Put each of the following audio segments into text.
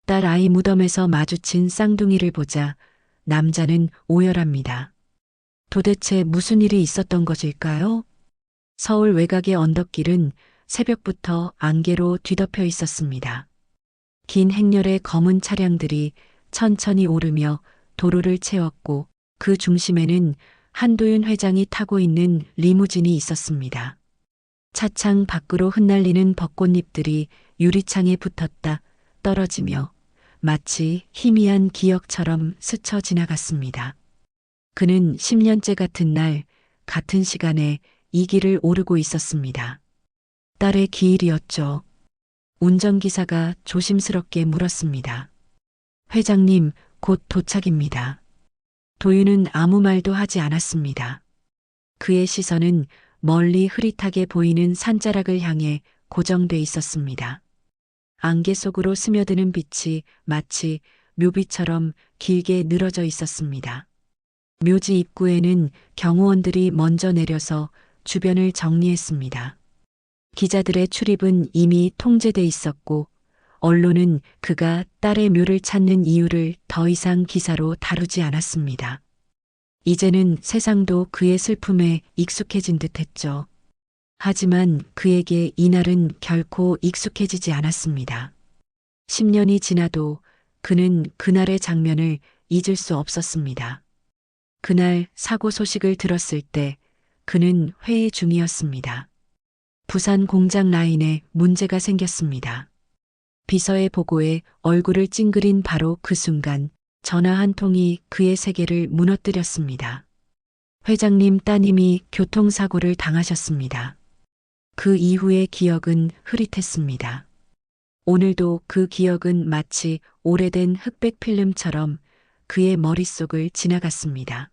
딸 아이 무덤에서 마주친 쌍둥이를 보자 남자는 오열합니다. 도대체 무슨 일이 있었던 것일까요? 서울 외곽의 언덕길은 새벽부터 안개로 뒤덮여 있었습니다. 긴 행렬의 검은 차량들이 천천히 오르며 도로를 채웠고 그 중심에는 한도윤 회장이 타고 있는 리무진이 있었습니다. 차창 밖으로 흩날리는 벚꽃잎들이 유리창에 붙었다 떨어지며 마치 희미한 기억처럼 스쳐 지나갔습니다. 그는 10년째 같은 날, 같은 시간에 이 길을 오르고 있었습니다. 딸의 기일이었죠. 운전기사가 조심스럽게 물었습니다. 회장님, 곧 도착입니다. 도윤은 아무 말도 하지 않았습니다. 그의 시선은 멀리 흐릿하게 보이는 산자락을 향해 고정돼 있었습니다. 안개 속으로 스며드는 빛이 마치 묘비처럼 길게 늘어져 있었습니다. 묘지 입구에는 경호원들이 먼저 내려서 주변을 정리했습니다. 기자들의 출입은 이미 통제돼 있었고 언론은 그가 딸의 묘를 찾는 이유를 더 이상 기사로 다루지 않았습니다. 이제는 세상도 그의 슬픔에 익숙해진 듯했죠. 하지만 그에게 이날은 결코 익숙해지지 않았습니다. 10년이 지나도 그는 그날의 장면을 잊을 수 없었습니다. 그날 사고 소식을 들었을 때 그는 회의 중이었습니다. 부산 공장 라인에 문제가 생겼습니다. 비서의 보고에 얼굴을 찡그린 바로 그 순간 전화 한 통이 그의 세계를 무너뜨렸습니다. 회장님 따님이 교통사고를 당하셨습니다. 그 이후의 기억은 흐릿했습니다. 오늘도 그 기억은 마치 오래된 흑백 필름처럼 그의 머릿속을 지나갔습니다.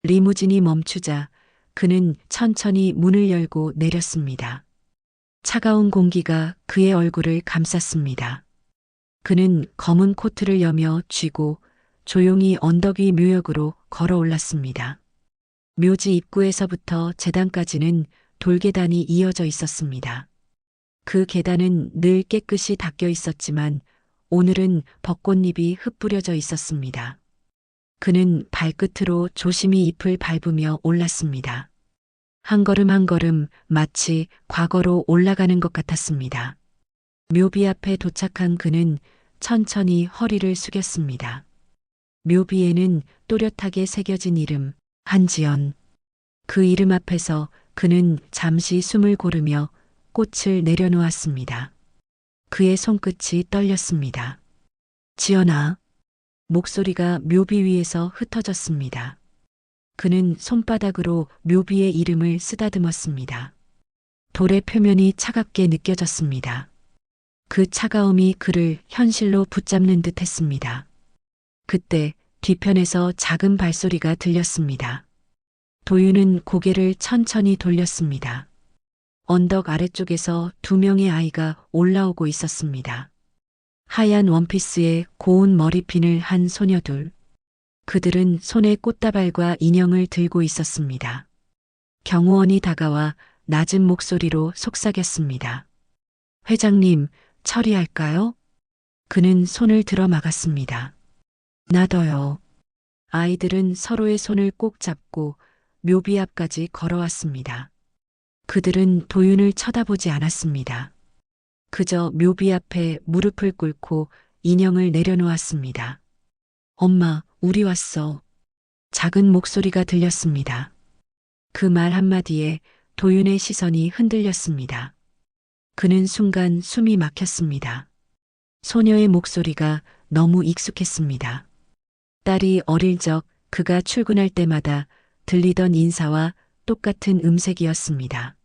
리무진이 멈추자 그는 천천히 문을 열고 내렸습니다. 차가운 공기가 그의 얼굴을 감쌌습니다. 그는 검은 코트를 여며 쥐고 조용히 언덕 위 묘역으로 걸어 올랐습니다. 묘지 입구에서부터 제단까지는 돌계단이 이어져 있었습니다. 그 계단은 늘 깨끗이 닦여 있었지만 오늘은 벚꽃잎이 흩뿌려져 있었습니다. 그는 발끝으로 조심히 잎을 밟으며 올랐습니다. 한 걸음 한 걸음 마치 과거로 올라가는 것 같았습니다. 묘비 앞에 도착한 그는 천천히 허리를 숙였습니다. 묘비에는 또렷하게 새겨진 이름, 한지연. 그 이름 앞에서 그는 잠시 숨을 고르며 꽃을 내려놓았습니다. 그의 손끝이 떨렸습니다. 지연아. 목소리가 묘비 위에서 흩어졌습니다. 그는 손바닥으로 묘비의 이름을 쓰다듬었습니다. 돌의 표면이 차갑게 느껴졌습니다. 그 차가움이 그를 현실로 붙잡는 듯 했습니다. 그때 뒤편에서 작은 발소리가 들렸습니다. 도윤은 고개를 천천히 돌렸습니다. 언덕 아래쪽에서 2명의 아이가 올라오고 있었습니다. 하얀 원피스에 고운 머리핀을 한 소녀들. 그들은 손에 꽃다발과 인형을 들고 있었습니다. 경호원이 다가와 낮은 목소리로 속삭였습니다. 회장님, 처리할까요? 그는 손을 들어 막았습니다. 나도요. 아이들은 서로의 손을 꼭 잡고 묘비 앞까지 걸어왔습니다. 그들은 도윤을 쳐다보지 않았습니다. 그저 묘비 앞에 무릎을 꿇고 인형을 내려놓았습니다. 엄마, 우리 왔어. 작은 목소리가 들렸습니다. 그 말 한마디에 도윤의 시선이 흔들렸습니다. 그는 순간 숨이 막혔습니다. 소녀의 목소리가 너무 익숙했습니다. 딸이 어릴 적 그가 출근할 때마다 들리던 인사와 똑같은 음색이었습니다.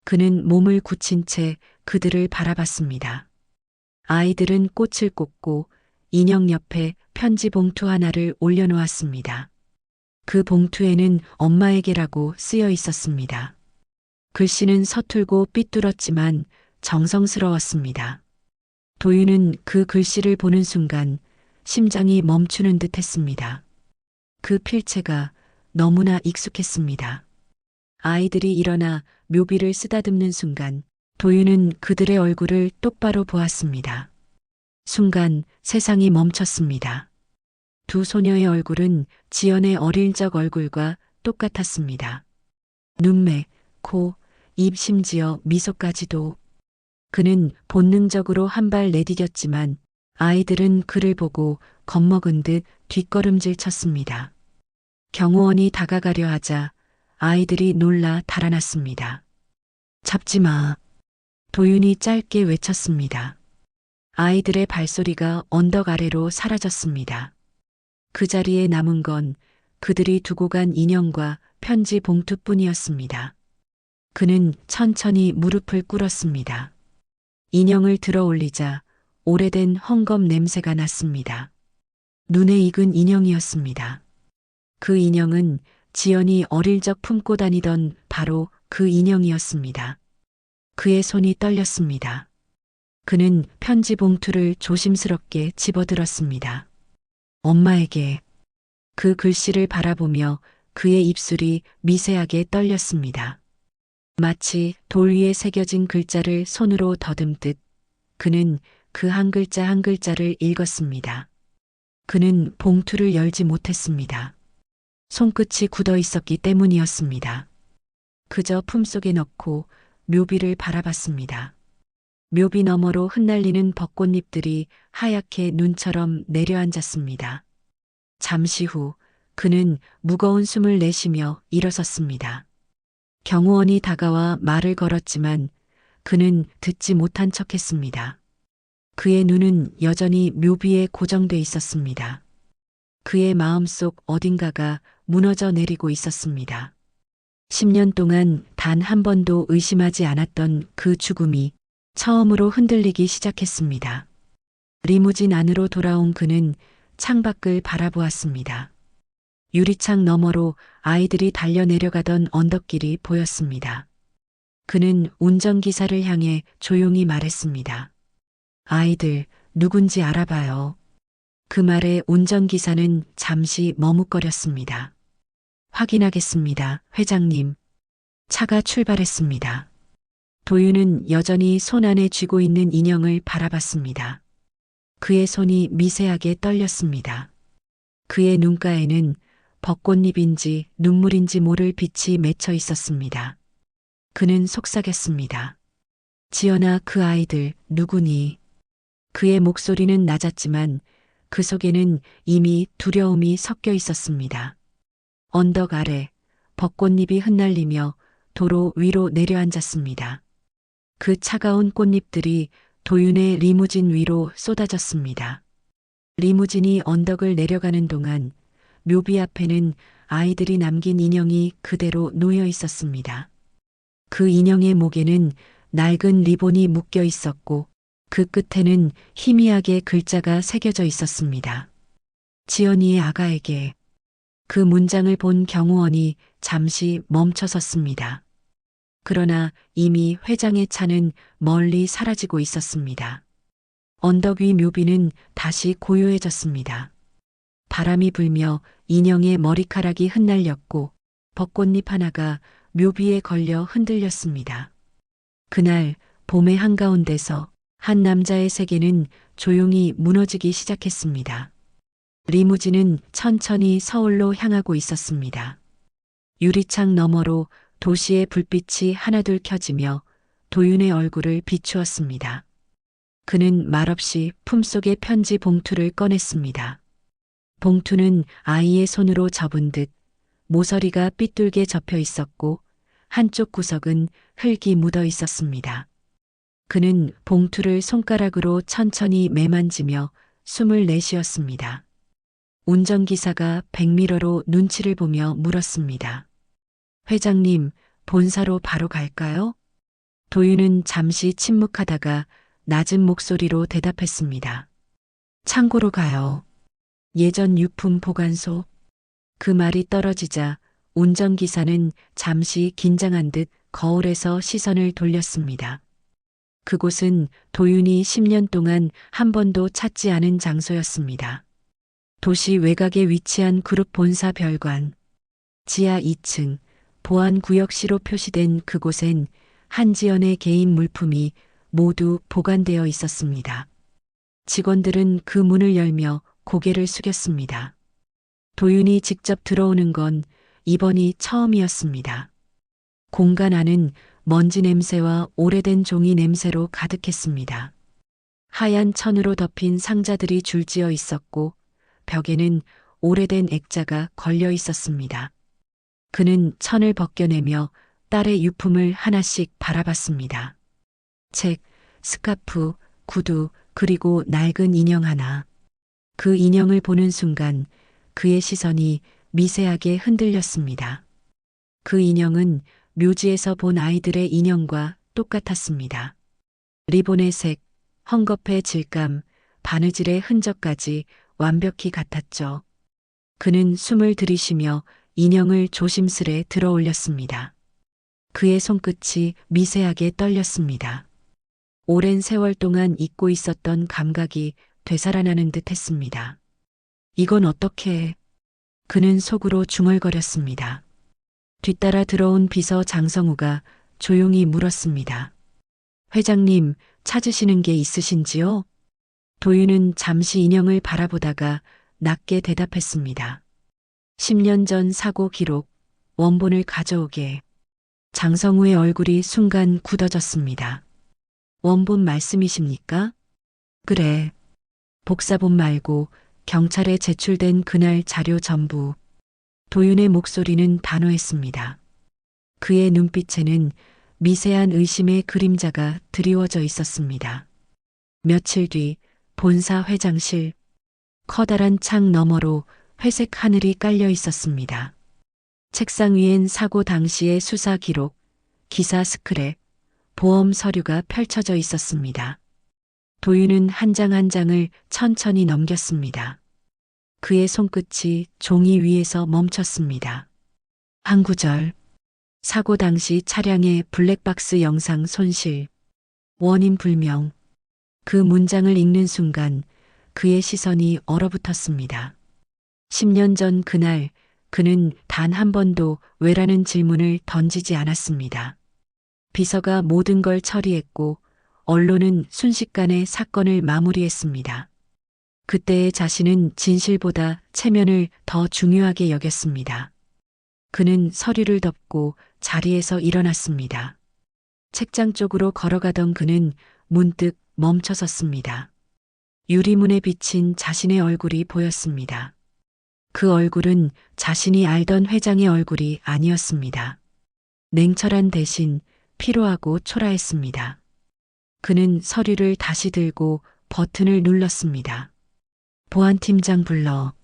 그는 몸을 굳힌 채 그들을 바라봤습니다. 아이들은 꽃을 꽂고 인형 옆에 편지 봉투 하나를 올려놓았습니다. 그 봉투에는 엄마에게라고 쓰여 있었습니다. 글씨는 서툴고 삐뚤었지만 정성스러웠습니다. 도윤은 그 글씨를 보는 순간 심장이 멈추는 듯 했습니다. 그 필체가 너무나 익숙했습니다. 아이들이 일어나 묘비를 쓰다듬는 순간 도윤은 그들의 얼굴을 똑바로 보았습니다. 순간 세상이 멈췄습니다. 두 소녀의 얼굴은 지연의 어릴 적 얼굴과 똑같았습니다. 눈매, 코, 입 심지어 미소까지도. 그는 본능적으로 한 발 내디뎠지만 아이들은 그를 보고 겁먹은 듯 뒷걸음질 쳤습니다. 경호원이 다가가려 하자 아이들이 놀라 달아났습니다. 잡지 마. 도윤이 짧게 외쳤습니다. 아이들의 발소리가 언덕 아래로 사라졌습니다. 그 자리에 남은 건 그들이 두고 간 인형과 편지 봉투뿐이었습니다. 그는 천천히 무릎을 꿇었습니다. 인형을 들어 올리자 오래된 헝겊 냄새가 났습니다. 눈에 익은 인형이었습니다. 그 인형은 지연이 어릴 적 품고 다니던 바로 그 인형이었습니다. 그의 손이 떨렸습니다. 그는 편지 봉투를 조심스럽게 집어들었습니다. 엄마에게. 그 글씨를 바라보며 그의 입술이 미세하게 떨렸습니다. 마치 돌 위에 새겨진 글자를 손으로 더듬듯 그는 그 한 글자 한 글자를 읽었습니다. 그는 봉투를 열지 못했습니다. 손끝이 굳어 있었기 때문이었습니다. 그저 품속에 넣고 묘비를 바라봤습니다. 묘비 너머로 흩날리는 벚꽃잎들이 하얗게 눈처럼 내려앉았습니다. 잠시 후 그는 무거운 숨을 내쉬며 일어섰습니다. 경호원이 다가와 말을 걸었지만 그는 듣지 못한 척했습니다. 그의 눈은 여전히 묘비에 고정돼 있었습니다. 그의 마음속 어딘가가 무너져 내리고 있었습니다. 10년 동안 단 한 번도 의심하지 않았던 그 죽음이 처음으로 흔들리기 시작했습니다. 리무진 안으로 돌아온 그는 창밖을 바라보았습니다. 유리창 너머로 아이들이 달려 내려가던 언덕길이 보였습니다. 그는 운전기사를 향해 조용히 말했습니다. 아이들, 누군지 알아봐요. 그 말에 운전기사는 잠시 머뭇거렸습니다. 확인하겠습니다, 회장님. 차가 출발했습니다. 도윤은 여전히 손 안에 쥐고 있는 인형을 바라봤습니다. 그의 손이 미세하게 떨렸습니다. 그의 눈가에는 벚꽃잎인지 눈물인지 모를 빛이 맺혀 있었습니다. 그는 속삭였습니다. 지연아, 그 아이들 누구니? 그의 목소리는 낮았지만 그 속에는 이미 두려움이 섞여 있었습니다. 언덕 아래 벚꽃잎이 흩날리며 도로 위로 내려앉았습니다. 그 차가운 꽃잎들이 도윤의 리무진 위로 쏟아졌습니다. 리무진이 언덕을 내려가는 동안 묘비 앞에는 아이들이 남긴 인형이 그대로 놓여 있었습니다. 그 인형의 목에는 낡은 리본이 묶여 있었고 그 끝에는 희미하게 글자가 새겨져 있었습니다. 지연이의 아가에게. 그 문장을 본 경호원이 잠시 멈춰섰습니다. 그러나 이미 회장의 차는 멀리 사라지고 있었습니다. 언덕 위 묘비는 다시 고요해졌습니다. 바람이 불며 인형의 머리카락이 흩날렸고 벚꽃잎 하나가 묘비에 걸려 흔들렸습니다. 그날 봄의 한가운데서 한 남자의 세계는 조용히 무너지기 시작했습니다. 리무진은 천천히 서울로 향하고 있었습니다. 유리창 너머로 도시의 불빛이 하나둘 켜지며 도윤의 얼굴을 비추었습니다. 그는 말없이 품속의 편지 봉투를 꺼냈습니다. 봉투는 아이의 손으로 접은 듯 모서리가 삐뚤게 접혀 있었고 한쪽 구석은 흙이 묻어 있었습니다. 그는 봉투를 손가락으로 천천히 매만지며 숨을 내쉬었습니다. 운전기사가 백미러로 눈치를 보며 물었습니다. 회장님, 본사로 바로 갈까요? 도윤은 잠시 침묵하다가 낮은 목소리로 대답했습니다. 창고로 가요. 예전 유품 보관소. 그 말이 떨어지자 운전기사는 잠시 긴장한 듯 거울에서 시선을 돌렸습니다. 그곳은 도윤이 10년 동안 한 번도 찾지 않은 장소였습니다. 도시 외곽에 위치한 그룹 본사 별관. 지하 2층 보안구역시로 표시된 그곳엔 한지연의 개인 물품이 모두 보관되어 있었습니다. 직원들은 그 문을 열며 고개를 숙였습니다. 도윤이 직접 들어오는 건 이번이 처음이었습니다. 공간 안은 먼지 냄새와 오래된 종이 냄새로 가득했습니다. 하얀 천으로 덮인 상자들이 줄지어 있었고 벽에는 오래된 액자가 걸려 있었습니다. 그는 천을 벗겨내며 딸의 유품을 하나씩 바라봤습니다. 책, 스카프, 구두, 그리고 낡은 인형 하나. 그 인형을 보는 순간 그의 시선이 미세하게 흔들렸습니다. 그 인형은 묘지에서 본 아이들의 인형과 똑같았습니다. 리본의 색, 헝겊의 질감, 바느질의 흔적까지 완벽히 같았죠. 그는 숨을 들이쉬며 인형을 조심스레 들어 올렸습니다. 그의 손끝이 미세하게 떨렸습니다. 오랜 세월 동안 잊고 있었던 감각이 되살아나는 듯 했습니다. 이건 어떻게 해? 그는 속으로 중얼거렸습니다. 뒤따라 들어온 비서 장성우가 조용히 물었습니다. 회장님, 찾으시는 게 있으신지요? 도윤은 잠시 인형을 바라보다가 낮게 대답했습니다. 10년 전 사고 기록, 원본을 가져오게. 장성우의 얼굴이 순간 굳어졌습니다. 원본 말씀이십니까? 그래. 복사본 말고 경찰에 제출된 그날 자료 전부. 도윤의 목소리는 단호했습니다. 그의 눈빛에는 미세한 의심의 그림자가 드리워져 있었습니다. 며칠 뒤 본사 회장실, 커다란 창 너머로 회색 하늘이 깔려 있었습니다. 책상 위엔 사고 당시의 수사 기록, 기사 스크랩, 보험 서류가 펼쳐져 있었습니다. 도윤은 한 장 한 장을 천천히 넘겼습니다. 그의 손끝이 종이 위에서 멈췄습니다. 한 구절. 사고 당시 차량의 블랙박스 영상 손실. 원인 불명. 그 문장을 읽는 순간 그의 시선이 얼어붙었습니다. 10년 전 그날 그는 단 한 번도 왜라는 질문을 던지지 않았습니다. 비서가 모든 걸 처리했고 언론은 순식간에 사건을 마무리했습니다. 그때의 자신은 진실보다 체면을 더 중요하게 여겼습니다. 그는 서류를 덮고 자리에서 일어났습니다. 책장 쪽으로 걸어가던 그는 문득 멈춰섰습니다. 유리문에 비친 자신의 얼굴이 보였습니다. 그 얼굴은 자신이 알던 회장의 얼굴이 아니었습니다. 냉철한 대신 피로하고 초라했습니다. 그는 서류를 다시 들고 버튼을 눌렀습니다. 보안팀장 불러.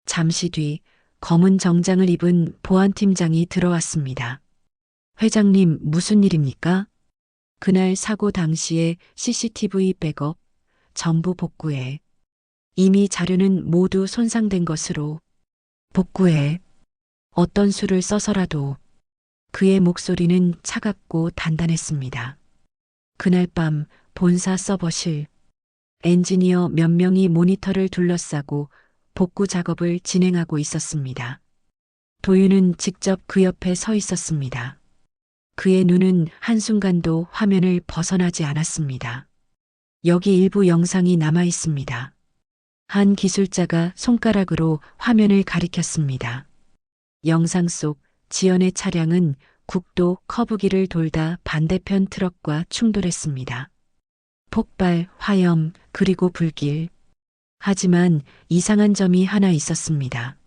잠시 뒤 검은 정장을 입은 보안팀장이 들어왔습니다. 회장님, 무슨 일입니까? 그날 사고 당시에 CCTV 백업, 전부 복구해. 이미 자료는 모두 손상된 것으로. 복구해. 어떤 수를 써서라도. 그의 목소리는 차갑고 단단했습니다. 그날 밤 본사 서버실. 엔지니어 몇 명이 모니터를 둘러싸고 복구 작업을 진행하고 있었습니다. 도윤은 직접 그 옆에 서 있었습니다. 그의 눈은 한순간도 화면을 벗어나지 않았습니다. 여기 일부 영상이 남아 있습니다. 한 기술자가 손가락으로 화면을 가리켰습니다. 영상 속 지연의 차량은 국도 커브길을 돌다 반대편 트럭과 충돌했습니다. 폭발, 화염, 그리고 불길. 하지만 이상한 점이 하나 있었습니다.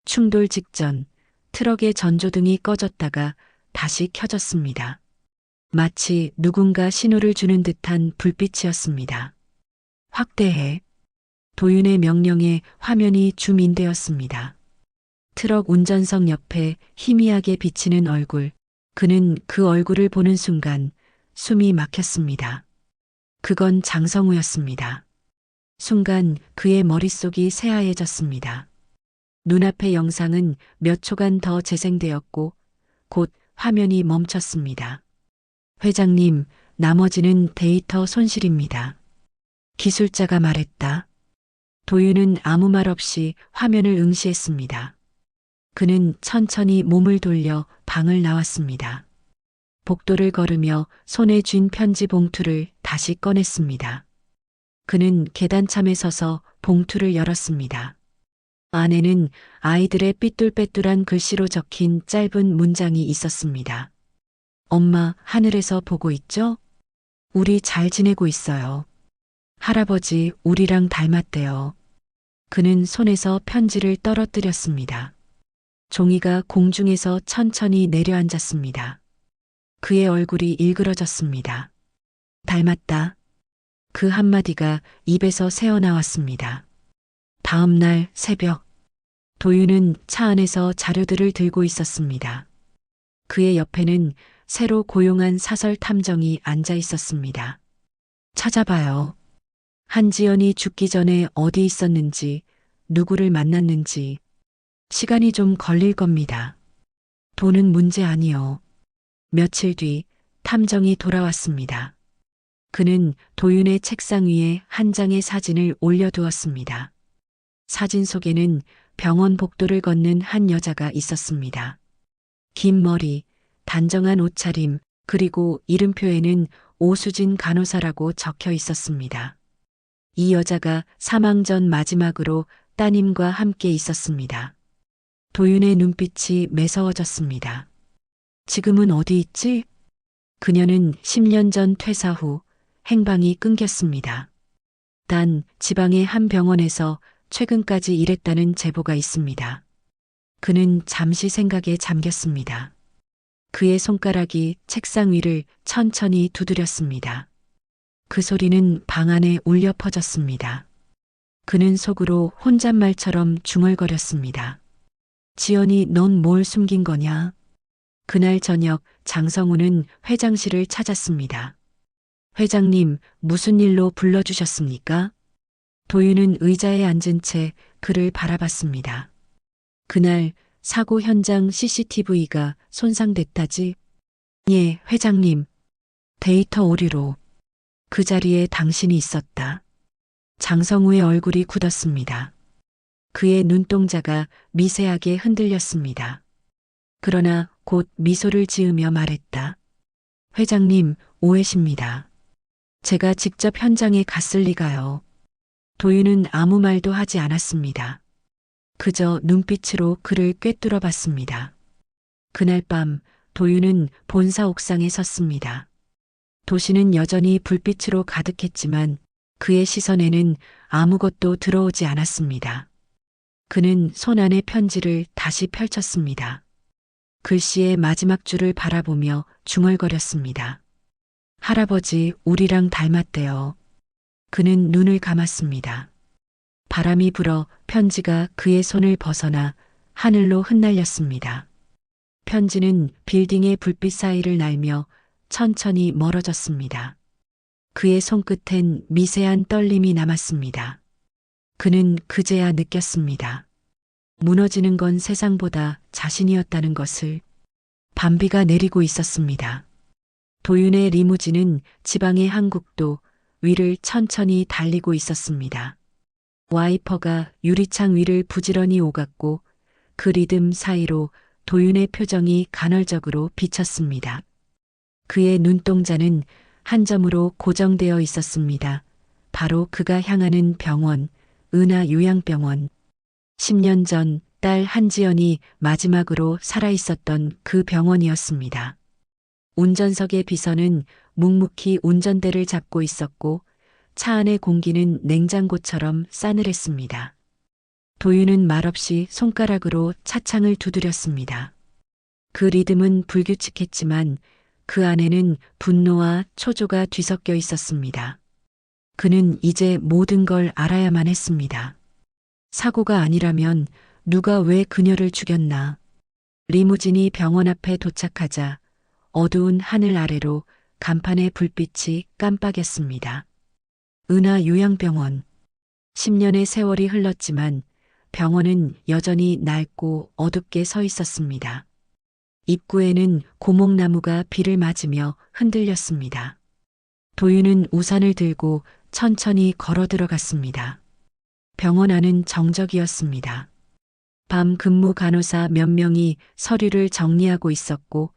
충돌 직전 트럭의 전조등이 꺼졌다가 다시 켜졌습니다. 마치 누군가 신호를 주는 듯한 불빛이었습니다. 확대해. 도윤의 명령에 화면이 줌인되었습니다. 트럭 운전석 옆에 희미하게 비치는 얼굴. 그는 그 얼굴을 보는 순간 숨이 막혔습니다. 그건 장성우였습니다. 순간 그의 머릿속이 새하얘졌습니다. 눈앞의 영상은 몇 초간 더 재생되었고 곧 화면이 멈췄습니다. 회장님, 나머지는 데이터 손실입니다. 기술자가 말했다. 도윤은 아무 말 없이 화면을 응시했습니다. 그는 천천히 몸을 돌려 방을 나왔습니다. 복도를 걸으며 손에 쥔 편지 봉투를 다시 꺼냈습니다. 그는 계단참에 서서 봉투를 열었습니다. 안에는 아이들의 삐뚤빼뚤한 글씨로 적힌 짧은 문장이 있었습니다. 엄마, 하늘에서 보고 있죠? 우리 잘 지내고 있어요. 할아버지, 우리랑 닮았대요. 그는 손에서 편지를 떨어뜨렸습니다. 종이가 공중에서 천천히 내려앉았습니다. 그의 얼굴이 일그러졌습니다. 닮았다. 그 한마디가 입에서 새어나왔습니다. 다음 날 새벽, 도윤은 차 안에서 자료들을 들고 있었습니다. 그의 옆에는 새로 고용한 사설 탐정이 앉아 있었습니다. 찾아봐요. 한지연이 죽기 전에 어디 있었는지, 누구를 만났는지, 시간이 좀 걸릴 겁니다. 돈은 문제 아니요. 며칠 뒤 탐정이 돌아왔습니다. 그는 도윤의 책상 위에 한 장의 사진을 올려두었습니다. 사진 속에는 병원 복도를 걷는 한 여자가 있었습니다. 긴 머리, 단정한 옷차림, 그리고 이름표에는 오수진 간호사라고 적혀 있었습니다. 이 여자가 사망 전 마지막으로 따님과 함께 있었습니다. 도윤의 눈빛이 매서워졌습니다. 지금은 어디 있지? 그녀는 10년 전 퇴사 후 행방이 끊겼습니다. 단 지방의 한 병원에서 최근까지 일했다는 제보가 있습니다. 그는 잠시 생각에 잠겼습니다. 그의 손가락이 책상 위를 천천히 두드렸습니다. 그 소리는 방 안에 울려 퍼졌습니다. 그는 속으로 혼잣말처럼 중얼거렸습니다. 지연이 넌 뭘 숨긴 거냐? 그날 저녁 장성우는 회장실을 찾았습니다. 회장님, 무슨 일로 불러주셨습니까? 도윤은 의자에 앉은 채 그를 바라봤습니다. 그날 사고 현장 CCTV가 손상됐다지? 예, 회장님. 데이터 오류로. 그 자리에 당신이 있었다. 장성우의 얼굴이 굳었습니다. 그의 눈동자가 미세하게 흔들렸습니다. 그러나 곧 미소를 지으며 말했다. 회장님, 오해십니다. 제가 직접 현장에 갔을 리가요. 도윤은 아무 말도 하지 않았습니다. 그저 눈빛으로 그를 꿰뚫어 봤습니다. 그날 밤 도윤은 본사 옥상에 섰습니다. 도시는 여전히 불빛으로 가득했지만 그의 시선에는 아무것도 들어오지 않았습니다. 그는 손 안의 편지를 다시 펼쳤습니다. 글씨의 마지막 줄을 바라보며 중얼거렸습니다. 할아버지, 우리랑 닮았대요. 그는 눈을 감았습니다. 바람이 불어 편지가 그의 손을 벗어나 하늘로 흩날렸습니다. 편지는 빌딩의 불빛 사이를 날며 천천히 멀어졌습니다. 그의 손끝엔 미세한 떨림이 남았습니다. 그는 그제야 느꼈습니다. 무너지는 건 세상보다 자신이었다는 것을. 밤비가 내리고 있었습니다. 도윤의 리무진은 지방의 한국도 위를 천천히 달리고 있었습니다. 와이퍼가 유리창 위를 부지런히 오갔고 그 리듬 사이로 도윤의 표정이 간헐적으로 비쳤습니다. 그의 눈동자는 한 점으로 고정되어 있었습니다. 바로 그가 향하는 병원, 은하 요양병원. 10년 전 딸 한지연이 마지막으로 살아있었던 그 병원이었습니다. 운전석의 비서는 묵묵히 운전대를 잡고 있었고 차 안의 공기는 냉장고처럼 싸늘했습니다. 도윤은 말없이 손가락으로 차창을 두드렸습니다. 그 리듬은 불규칙했지만 그 안에는 분노와 초조가 뒤섞여 있었습니다. 그는 이제 모든 걸 알아야만 했습니다. 사고가 아니라면 누가 왜 그녀를 죽였나? 리무진이 병원 앞에 도착하자 어두운 하늘 아래로 간판의 불빛이 깜빡였습니다. 은하 요양병원. 10년의 세월이 흘렀지만 병원은 여전히 낡고 어둡게 서 있었습니다. 입구에는 고목나무가 비를 맞으며 흔들렸습니다. 도윤은 우산을 들고 천천히 걸어 들어갔습니다. 병원 안은 정적이었습니다. 밤 근무 간호사 몇 명이 서류를 정리하고 있었고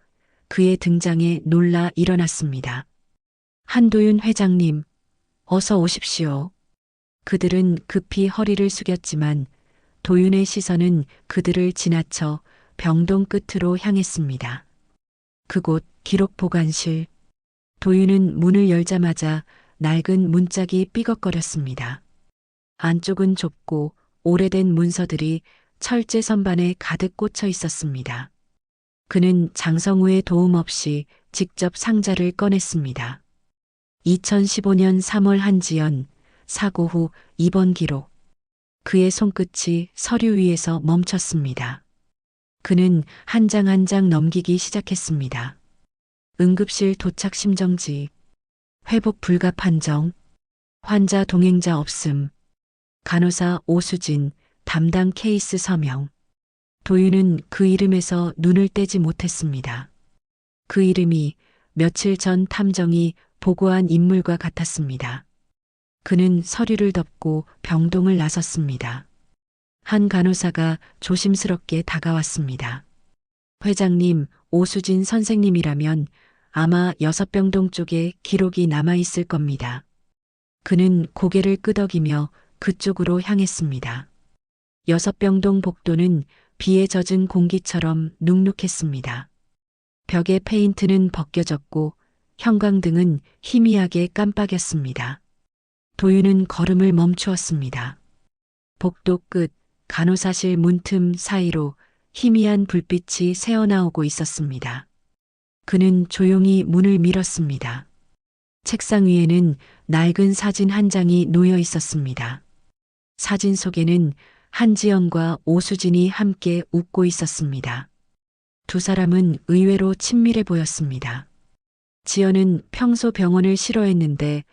그의 등장에 놀라 일어났습니다. 한도윤 회장님, 어서 오십시오. 그들은 급히 허리를 숙였지만 도윤의 시선은 그들을 지나쳐 병동 끝으로 향했습니다. 그곳 기록 보관실. 도윤은 문을 열자마자 낡은 문짝이 삐걱거렸습니다. 안쪽은 좁고 오래된 문서들이 철제 선반에 가득 꽂혀 있었습니다. 그는 장성우의 도움 없이 직접 상자를 꺼냈습니다. 2015년 3월 한지연, 사고 후 입원 기록. 그의 손끝이 서류 위에서 멈췄습니다. 그는 한 장 한 장 넘기기 시작했습니다. 응급실 도착 심정지, 회복 불가 판정, 환자 동행자 없음, 간호사 오수진, 담당 케이스 서명. 도윤은 그 이름에서 눈을 떼지 못했습니다. 그 이름이 며칠 전 탐정이 보고한 인물과 같았습니다. 그는 서류를 덮고 병동을 나섰습니다. 한 간호사가 조심스럽게 다가왔습니다. 회장님, 오수진 선생님이라면 아마 6병동 쪽에 기록이 남아있을 겁니다. 그는 고개를 끄덕이며 그쪽으로 향했습니다. 6병동 복도는 비에 젖은 공기처럼 눅눅했습니다. 벽의 페인트는 벗겨졌고 형광등은 희미하게 깜빡였습니다. 도윤은 걸음을 멈추었습니다. 복도 끝 간호사실 문틈 사이로 희미한 불빛이 새어나오고 있었습니다. 그는 조용히 문을 밀었습니다. 책상 위에는 낡은 사진 한 장이 놓여 있었습니다. 사진 속에는 한지연과 오수진이 함께 웃고 있었습니다. 두 사람은 의외로 친밀해 보였습니다. 지연은 평소 병원을 싫어했는데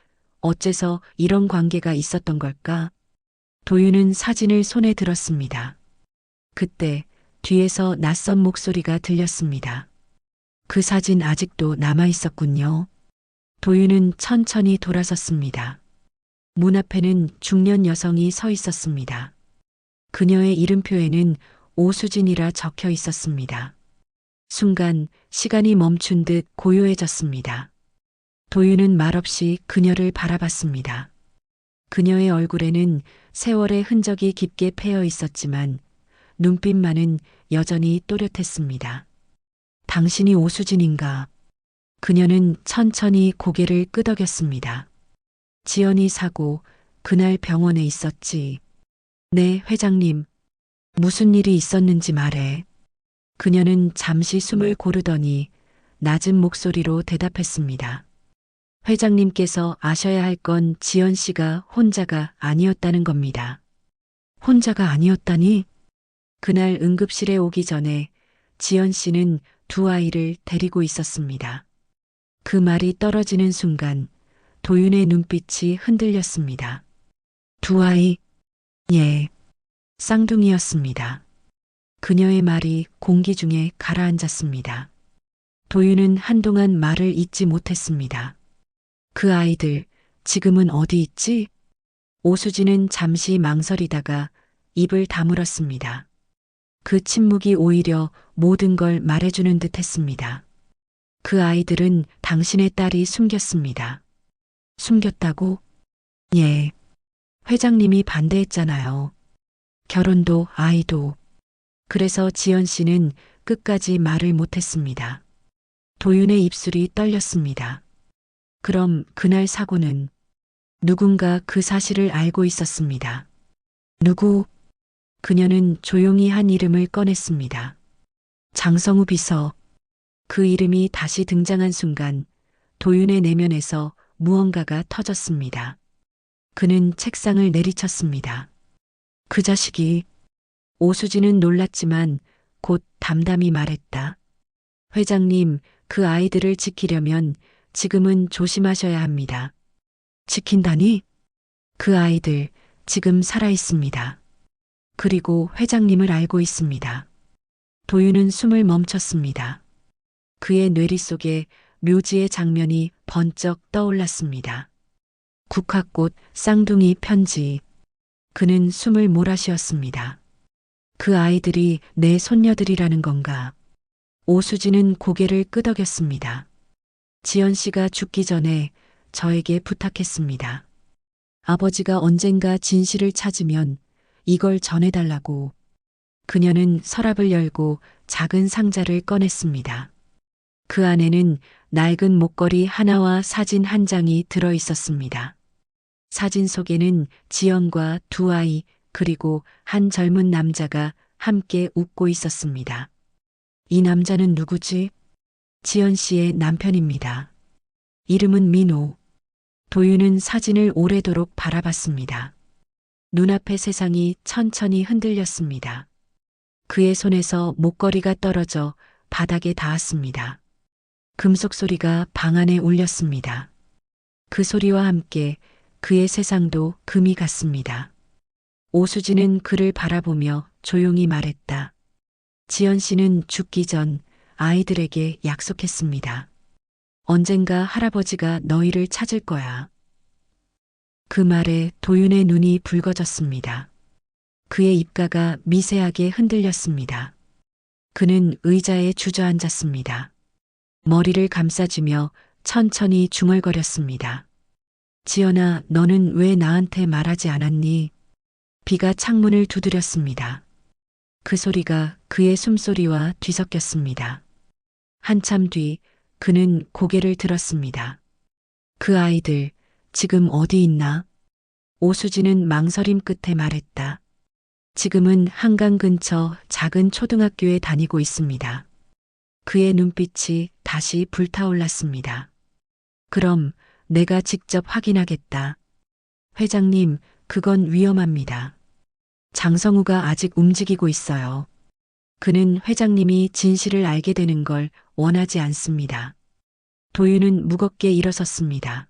어째서 이런 관계가 있었던 걸까? 도윤은 사진을 손에 들었습니다. 그때 뒤에서 낯선 목소리가 들렸습니다. 그 사진 아직도 남아 있었군요. 도윤은 천천히 돌아섰습니다. 문 앞에는 중년 여성이 서 있었습니다. 그녀의 이름표에는 오수진이라 적혀 있었습니다. 순간 시간이 멈춘 듯 고요해졌습니다. 도윤은 말없이 그녀를 바라봤습니다. 그녀의 얼굴에는 세월의 흔적이 깊게 패여 있었지만 눈빛만은 여전히 또렷했습니다. 당신이 오수진인가? 그녀는 천천히 고개를 끄덕였습니다. 지연이 사고 그날 병원에 있었지. 네, 회장님. 무슨 일이 있었는지 말해. 그녀는 잠시 숨을 고르더니 낮은 목소리로 대답했습니다. 회장님께서 아셔야 할 건 지연 씨가 혼자가 아니었다는 겁니다. 혼자가 아니었다니? 그날 응급실에 오기 전에 지연 씨는 두 아이를 데리고 있었습니다. 그 말이 떨어지는 순간 도윤의 눈빛이 흔들렸습니다. 두 아이? 예. 쌍둥이였습니다. 그녀의 말이 공기 중에 가라앉았습니다. 도윤은 한동안 말을 잇지 못했습니다. 그 아이들, 지금은 어디 있지? 오수진은 잠시 망설이다가 입을 다물었습니다. 그 침묵이 오히려 모든 걸 말해주는 듯 했습니다. 그 아이들은 당신의 딸이 숨겼습니다. 숨겼다고? 예. 회장님이 반대했잖아요. 결혼도 아이도. 그래서 지연 씨는 끝까지 말을 못했습니다. 도윤의 입술이 떨렸습니다. 그럼 그날 사고는 누군가 그 사실을 알고 있었습니다. 누구? 그녀는 조용히 한 이름을 꺼냈습니다. 장성우 비서. 그 이름이 다시 등장한 순간 도윤의 내면에서 무언가가 터졌습니다. 그는 책상을 내리쳤습니다. 그 자식이. 오수진은 놀랐지만 곧 담담히 말했다. 회장님, 그 아이들을 지키려면 지금은 조심하셔야 합니다. 지킨다니? 그 아이들 지금 살아 있습니다. 그리고 회장님을 알고 있습니다. 도윤은 숨을 멈췄습니다. 그의 뇌리 속에 묘지의 장면이 번쩍 떠올랐습니다. 국화꽃 쌍둥이 편지. 그는 숨을 몰아쉬었습니다. 그 아이들이 내 손녀들이라는 건가? 오수진은 고개를 끄덕였습니다. 지연 씨가 죽기 전에 저에게 부탁했습니다. 아버지가 언젠가 진실을 찾으면 이걸 전해달라고. 그녀는 서랍을 열고 작은 상자를 꺼냈습니다. 그 안에는 낡은 목걸이 하나와 사진 한 장이 들어 있었습니다. 사진 속에는 지연과 두 아이 그리고 한 젊은 남자가 함께 웃고 있었습니다. 이 남자는 누구지? 지연 씨의 남편입니다. 이름은 민호. 도윤은 사진을 오래도록 바라봤습니다. 눈앞의 세상이 천천히 흔들렸습니다. 그의 손에서 목걸이가 떨어져 바닥에 닿았습니다. 금속 소리가 방 안에 울렸습니다. 그 소리와 함께 그의 세상도 금이 갔습니다. 오수진은 그를 바라보며 조용히 말했다. 지연 씨는 죽기 전 아이들에게 약속했습니다. 언젠가 할아버지가 너희를 찾을 거야. 그 말에 도윤의 눈이 붉어졌습니다. 그의 입가가 미세하게 흔들렸습니다. 그는 의자에 주저앉았습니다. 머리를 감싸주며 천천히 중얼거렸습니다. 지연아, 너는 왜 나한테 말하지 않았니? 비가 창문을 두드렸습니다. 그 소리가 그의 숨소리와 뒤섞였습니다. 한참 뒤 그는 고개를 들었습니다. 그 아이들 지금 어디 있나? 오수진은 망설임 끝에 말했다. 지금은 한강 근처 작은 초등학교에 다니고 있습니다. 그의 눈빛이 다시 불타올랐습니다. 그럼 내가 직접 확인하겠다. 회장님, 그건 위험합니다. 장성우가 아직 움직이고 있어요. 그는 회장님이 진실을 알게 되는 걸 원하지 않습니다. 도윤은 무겁게 일어섰습니다.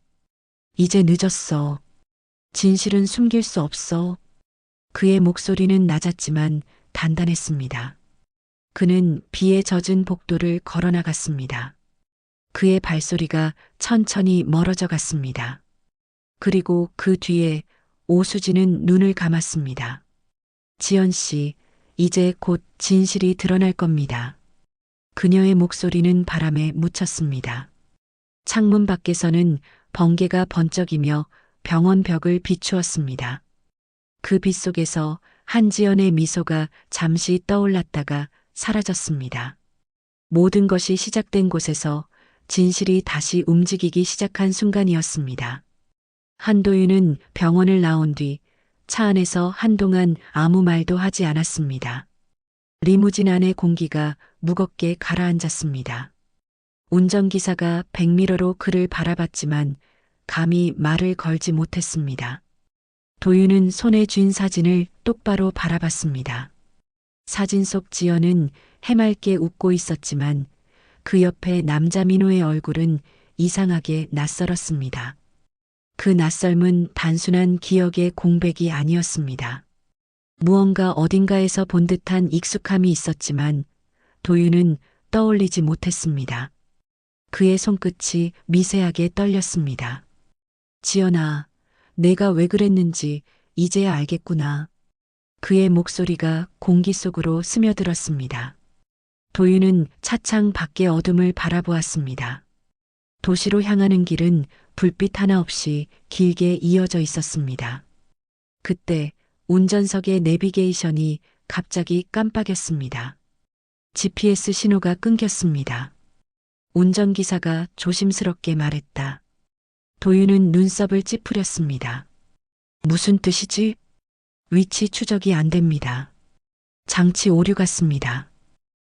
이제 늦었어. 진실은 숨길 수 없어. 그의 목소리는 낮았지만 단단했습니다. 그는 비에 젖은 복도를 걸어나갔습니다. 그의 발소리가 천천히 멀어져 갔습니다. 그리고 그 뒤에 오수진은 눈을 감았습니다. 지연 씨, 이제 곧 진실이 드러날 겁니다. 그녀의 목소리는 바람에 묻혔습니다. 창문 밖에서는 번개가 번쩍이며 병원 벽을 비추었습니다. 그 빛 속에서 한지연의 미소가 잠시 떠올랐다가 사라졌습니다. 모든 것이 시작된 곳에서 진실이 다시 움직이기 시작한 순간이었습니다. 한도윤은 병원을 나온 뒤 차 안에서 한동안 아무 말도 하지 않았습니다. 리무진 안의 공기가 무겁게 가라앉았습니다. 운전기사가 백미러로 그를 바라봤지만 감히 말을 걸지 못했습니다. 도윤은 손에 쥔 사진을 똑바로 바라봤습니다. 사진 속 지연은 해맑게 웃고 있었지만 그 옆에 남자 민호의 얼굴은 이상하게 낯설었습니다. 그 낯설음은 단순한 기억의 공백이 아니었습니다. 무언가 어딘가에서 본 듯한 익숙함이 있었지만 도윤은 떠올리지 못했습니다. 그의 손끝이 미세하게 떨렸습니다. 지연아, 내가 왜 그랬는지 이제야 알겠구나. 그의 목소리가 공기 속으로 스며들었습니다. 도윤은 차창 밖의 어둠을 바라보았습니다. 도시로 향하는 길은 불빛 하나 없이 길게 이어져 있었습니다. 그때 운전석의 내비게이션이 갑자기 깜빡였습니다. GPS 신호가 끊겼습니다. 운전기사가 조심스럽게 말했다. 도윤은 눈썹을 찌푸렸습니다. 무슨 뜻이지? 위치 추적이 안 됩니다. 장치 오류 같습니다.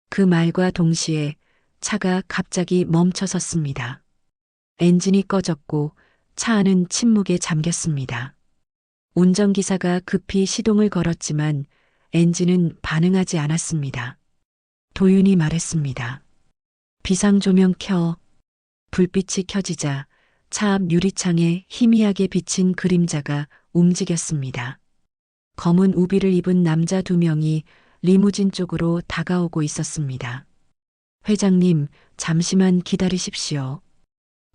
그 말과 동시에 차가 갑자기 멈춰섰습니다. 엔진이 꺼졌고 차 안은 침묵에 잠겼습니다. 운전기사가 급히 시동을 걸었지만 엔진은 반응하지 않았습니다. 도윤이 말했습니다. 비상조명 켜. 불빛이 켜지자 차 앞 유리창에 희미하게 비친 그림자가 움직였습니다. 검은 우비를 입은 남자 2명이 리무진 쪽으로 다가오고 있었습니다. 회장님, 잠시만 기다리십시오.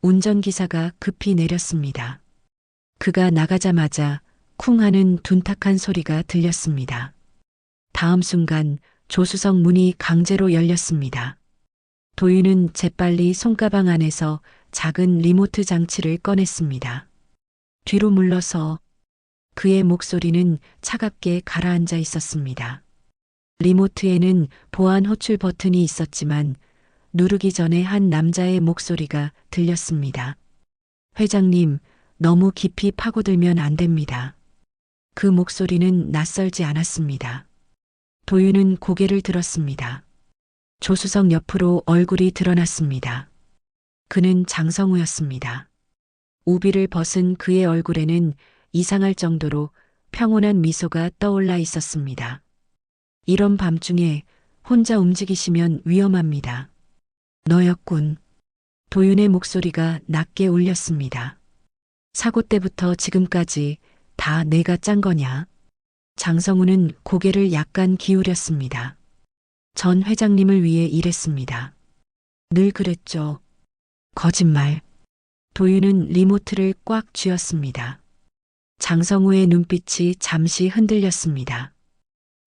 운전기사가 급히 내렸습니다. 그가 나가자마자 쿵 하는 둔탁한 소리가 들렸습니다. 다음 순간 조수석 문이 강제로 열렸습니다. 도윤은 재빨리 손가방 안에서 작은 리모트 장치를 꺼냈습니다. 뒤로 물러서 그의 목소리는 차갑게 가라앉아 있었습니다. 리모트에는 보안 호출 버튼이 있었지만 누르기 전에 한 남자의 목소리가 들렸습니다. 회장님, 너무 깊이 파고들면 안 됩니다. 그 목소리는 낯설지 않았습니다. 도윤은 고개를 들었습니다. 조수석 옆으로 얼굴이 드러났습니다. 그는 장성우였습니다. 우비를 벗은 그의 얼굴에는 이상할 정도로 평온한 미소가 떠올라 있었습니다. 이런 밤중에 혼자 움직이시면 위험합니다. 너였군. 도윤의 목소리가 낮게 울렸습니다. 사고 때부터 지금까지 다 내가 짠 거냐? 장성우는 고개를 약간 기울였습니다. 전 회장님을 위해 일했습니다. 늘 그랬죠. 거짓말. 도윤은 리모트를 꽉 쥐었습니다. 장성우의 눈빛이 잠시 흔들렸습니다.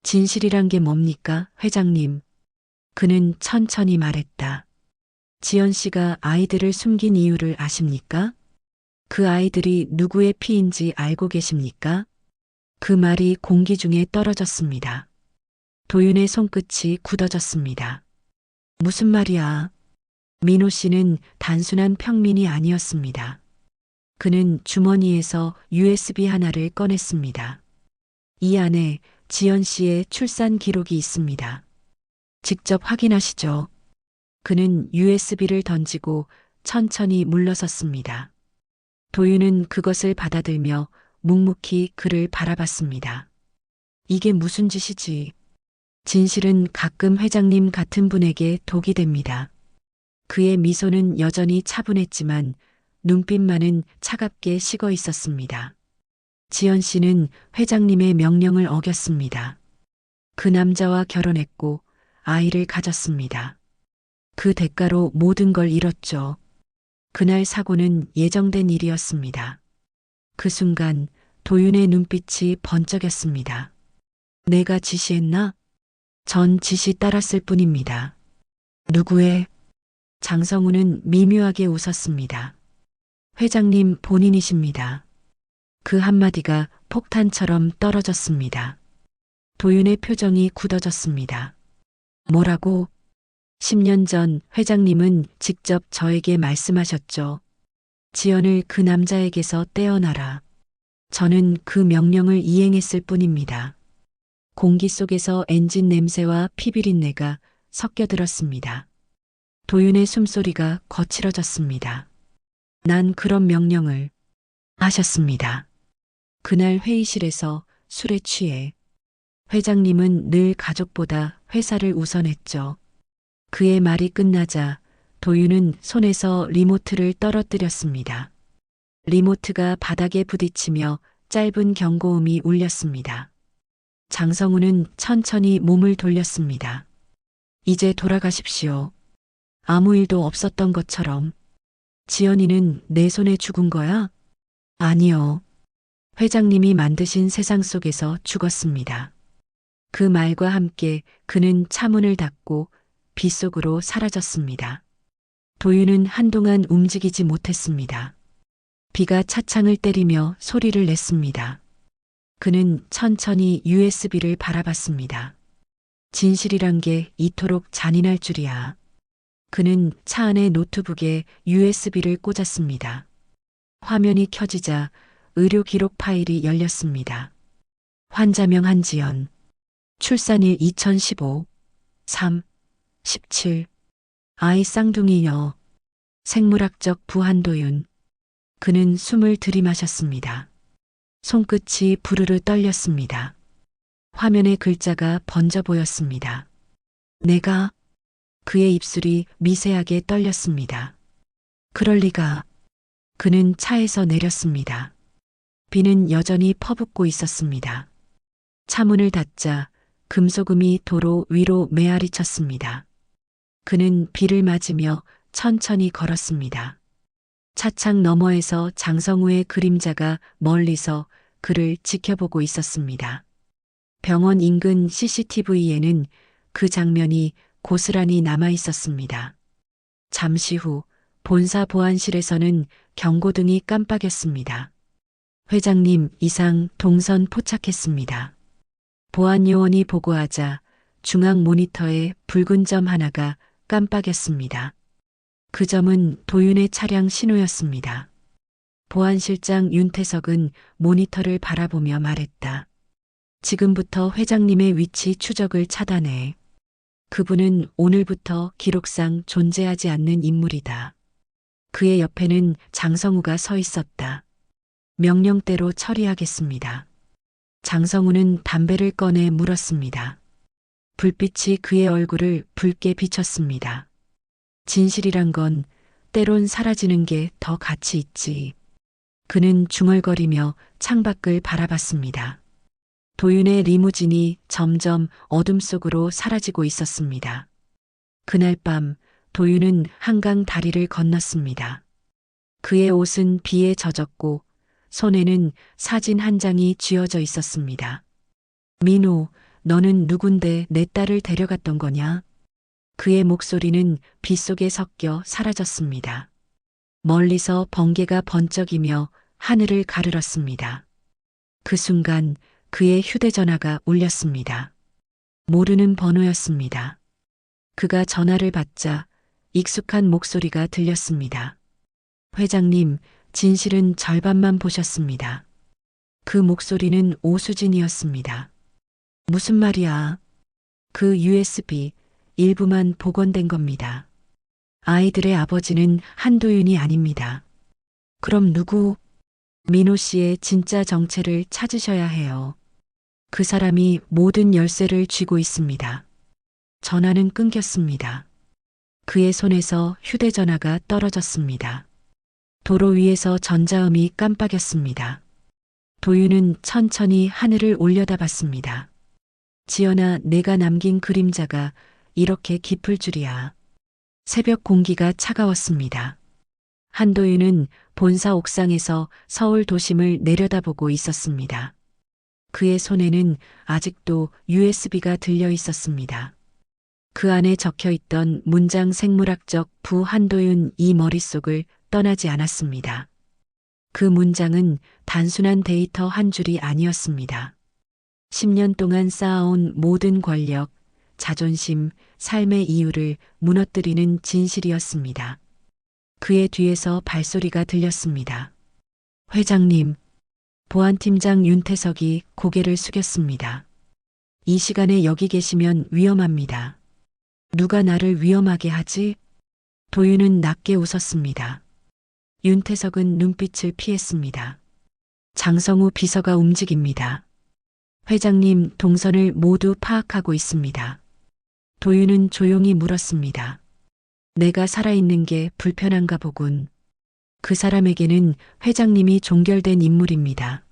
진실이란 게 뭡니까, 회장님? 그는 천천히 말했다. 지연 씨가 아이들을 숨긴 이유를 아십니까? 그 아이들이 누구의 피인지 알고 계십니까? 그 말이 공기 중에 떨어졌습니다. 도윤의 손끝이 굳어졌습니다. 무슨 말이야? 민호 씨는 단순한 평민이 아니었습니다. 그는 주머니에서 USB 하나를 꺼냈습니다. 이 안에 지연 씨의 출산 기록이 있습니다. 직접 확인하시죠. 그는 USB를 던지고 천천히 물러섰습니다. 도윤은 그것을 받아들며 묵묵히 그를 바라봤습니다. 이게 무슨 짓이지? 진실은 가끔 회장님 같은 분에게 독이 됩니다. 그의 미소는 여전히 차분했지만 눈빛만은 차갑게 식어 있었습니다. 지연 씨는 회장님의 명령을 어겼습니다. 그 남자와 결혼했고 아이를 가졌습니다. 그 대가로 모든 걸 잃었죠. 그날 사고는 예정된 일이었습니다. 그 순간 도윤의 눈빛이 번쩍였습니다. 내가 지시했나? 전 지시 따랐을 뿐입니다. 누구의? 장성우는 미묘하게 웃었습니다. 회장님 본인이십니다. 그 한마디가 폭탄처럼 떨어졌습니다. 도윤의 표정이 굳어졌습니다. 뭐라고? 10년 전 회장님은 직접 저에게 말씀하셨죠. 지연을 그 남자에게서 떼어놔라. 저는 그 명령을 이행했을 뿐입니다. 공기 속에서 엔진 냄새와 피비린내가 섞여들었습니다. 도윤의 숨소리가 거칠어졌습니다. 난 그런 명령을 하셨습니다. 그날 회의실에서 술에 취해 회장님은 늘 가족보다 회사를 우선했죠. 그의 말이 끝나자 도윤은 손에서 리모트를 떨어뜨렸습니다. 리모트가 바닥에 부딪히며 짧은 경고음이 울렸습니다. 장성우는 천천히 몸을 돌렸습니다. 이제 돌아가십시오. 아무 일도 없었던 것처럼. 지연이는 내 손에 죽은 거야? 아니요. 회장님이 만드신 세상 속에서 죽었습니다. 그 말과 함께 그는 차문을 닫고 빗속으로 사라졌습니다. 도윤은 한동안 움직이지 못했습니다. 비가 차창을 때리며 소리를 냈습니다. 그는 천천히 USB를 바라봤습니다. 진실이란 게 이토록 잔인할 줄이야. 그는 차 안의 노트북에 USB를 꽂았습니다. 화면이 켜지자 의료 기록 파일이 열렸습니다. 환자명 한지연. 출산일 2015, 3, 17. 아이 쌍둥이녀. 생물학적 부한도윤. 그는 숨을 들이마셨습니다. 손끝이 부르르 떨렸습니다. 화면에 글자가 번져 보였습니다. 내가? 그의 입술이 미세하게 떨렸습니다. 그럴 리가. 그는 차에서 내렸습니다. 비는 여전히 퍼붓고 있었습니다. 차문을 닫자 금소금이 도로 위로 메아리 쳤습니다. 그는 비를 맞으며 천천히 걸었습니다. 차창 너머에서 장성우의 그림자가 멀리서 그를 지켜보고 있었습니다. 병원 인근 CCTV에는 그 장면이 고스란히 남아 있었습니다. 잠시 후 본사 보안실에서는 경고등이 깜빡였습니다. 회장님 이상 동선 포착했습니다. 보안 요원이 보고하자 중앙 모니터에 붉은 점 하나가 깜빡였습니다. 그 점은 도윤의 차량 신호였습니다. 보안실장 윤태석은 모니터를 바라보며 말했다. 지금부터 회장님의 위치 추적을 차단해. 그분은 오늘부터 기록상 존재하지 않는 인물이다. 그의 옆에는 장성우가 서 있었다. 명령대로 처리하겠습니다. 장성우는 담배를 꺼내 물었습니다. 불빛이 그의 얼굴을 붉게 비쳤습니다. 진실이란 건 때론 사라지는 게 더 가치 있지. 그는 중얼거리며 창밖을 바라봤습니다. 도윤의 리무진이 점점 어둠 속으로 사라지고 있었습니다. 그날 밤 도윤은 한강 다리를 건넜습니다. 그의 옷은 비에 젖었고 손에는 사진 한 장이 쥐어져 있었습니다. 민호, 너는 누군데 내 딸을 데려갔던 거냐? 그의 목소리는 빗속에 섞여 사라졌습니다. 멀리서 번개가 번쩍이며 하늘을 가르렀습니다. 그 순간 그의 휴대전화가 울렸습니다. 모르는 번호였습니다. 그가 전화를 받자 익숙한 목소리가 들렸습니다. 회장님, 진실은 절반만 보셨습니다. 그 목소리는 오수진이었습니다. 무슨 말이야? 그 USB 일부만 복원된 겁니다. 아이들의 아버지는 한도윤이 아닙니다. 그럼 누구? 민호 씨의 진짜 정체를 찾으셔야 해요. 그 사람이 모든 열쇠를 쥐고 있습니다. 전화는 끊겼습니다. 그의 손에서 휴대전화가 떨어졌습니다. 도로 위에서 전자음이 깜빡였습니다. 도윤은 천천히 하늘을 올려다봤습니다. 지연아, 내가 남긴 그림자가 이렇게 깊을 줄이야. 새벽 공기가 차가웠습니다. 한도윤은 본사 옥상에서 서울 도심을 내려다보고 있었습니다. 그의 손에는 아직도 USB가 들려 있었습니다. 그 안에 적혀 있던 문장 생물학적 부 한도윤 이 머릿속을 떠나지 않았습니다. 그 문장은 단순한 데이터 한 줄이 아니었습니다. 10년 동안 쌓아온 모든 권력, 자존심, 삶의 이유를 무너뜨리는 진실이었습니다. 그의 뒤에서 발소리가 들렸습니다. 회장님, 보안팀장 윤태석이 고개를 숙였습니다. 이 시간에 여기 계시면 위험합니다. 누가 나를 위험하게 하지? 도윤은 낮게 웃었습니다. 윤태석은 눈빛을 피했습니다. 장성우 비서가 움직입니다. 회장님 동선을 모두 파악하고 있습니다. 도윤은 조용히 물었습니다. 내가 살아있는 게 불편한가 보군. 그 사람에게는 회장님이 종결된 인물입니다.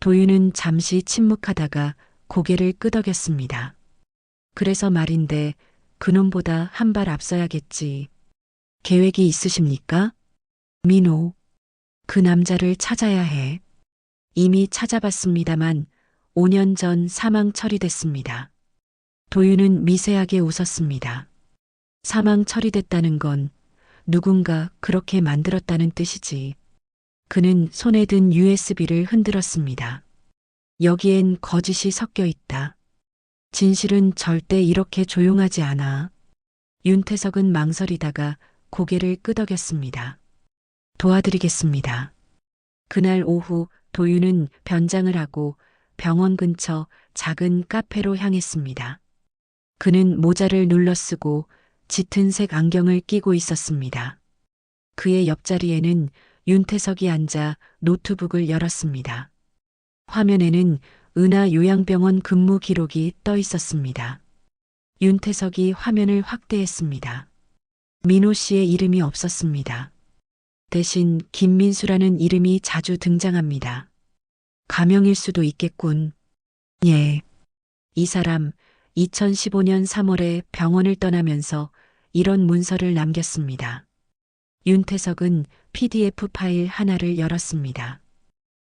도윤은 잠시 침묵하다가 고개를 끄덕였습니다. 그래서 말인데 그놈보다 한 발 앞서야겠지. 계획이 있으십니까? 민호, 그 남자를 찾아야 해. 이미 찾아봤습니다만 5년 전 사망 처리됐습니다. 도윤은 미세하게 웃었습니다. 사망 처리됐다는 건 누군가 그렇게 만들었다는 뜻이지. 그는 손에 든 USB를 흔들었습니다. 여기엔 거짓이 섞여 있다. 진실은 절대 이렇게 조용하지 않아. 윤태석은 망설이다가 고개를 끄덕였습니다. 도와드리겠습니다. 그날 오후 도윤은 변장을 하고 병원 근처 작은 카페로 향했습니다. 그는 모자를 눌러쓰고 짙은 색 안경을 끼고 있었습니다. 그의 옆자리에는 윤태석이 앉아 노트북을 열었습니다. 화면에는 은하 요양병원 근무 기록이 떠 있었습니다. 윤태석이 화면을 확대했습니다. 민호 씨의 이름이 없었습니다. 대신 김민수라는 이름이 자주 등장합니다. 가명일 수도 있겠군. 예. 이 사람 2015년 3월에 병원을 떠나면서 이런 문서를 남겼습니다. 윤태석은 PDF 파일 하나를 열었습니다.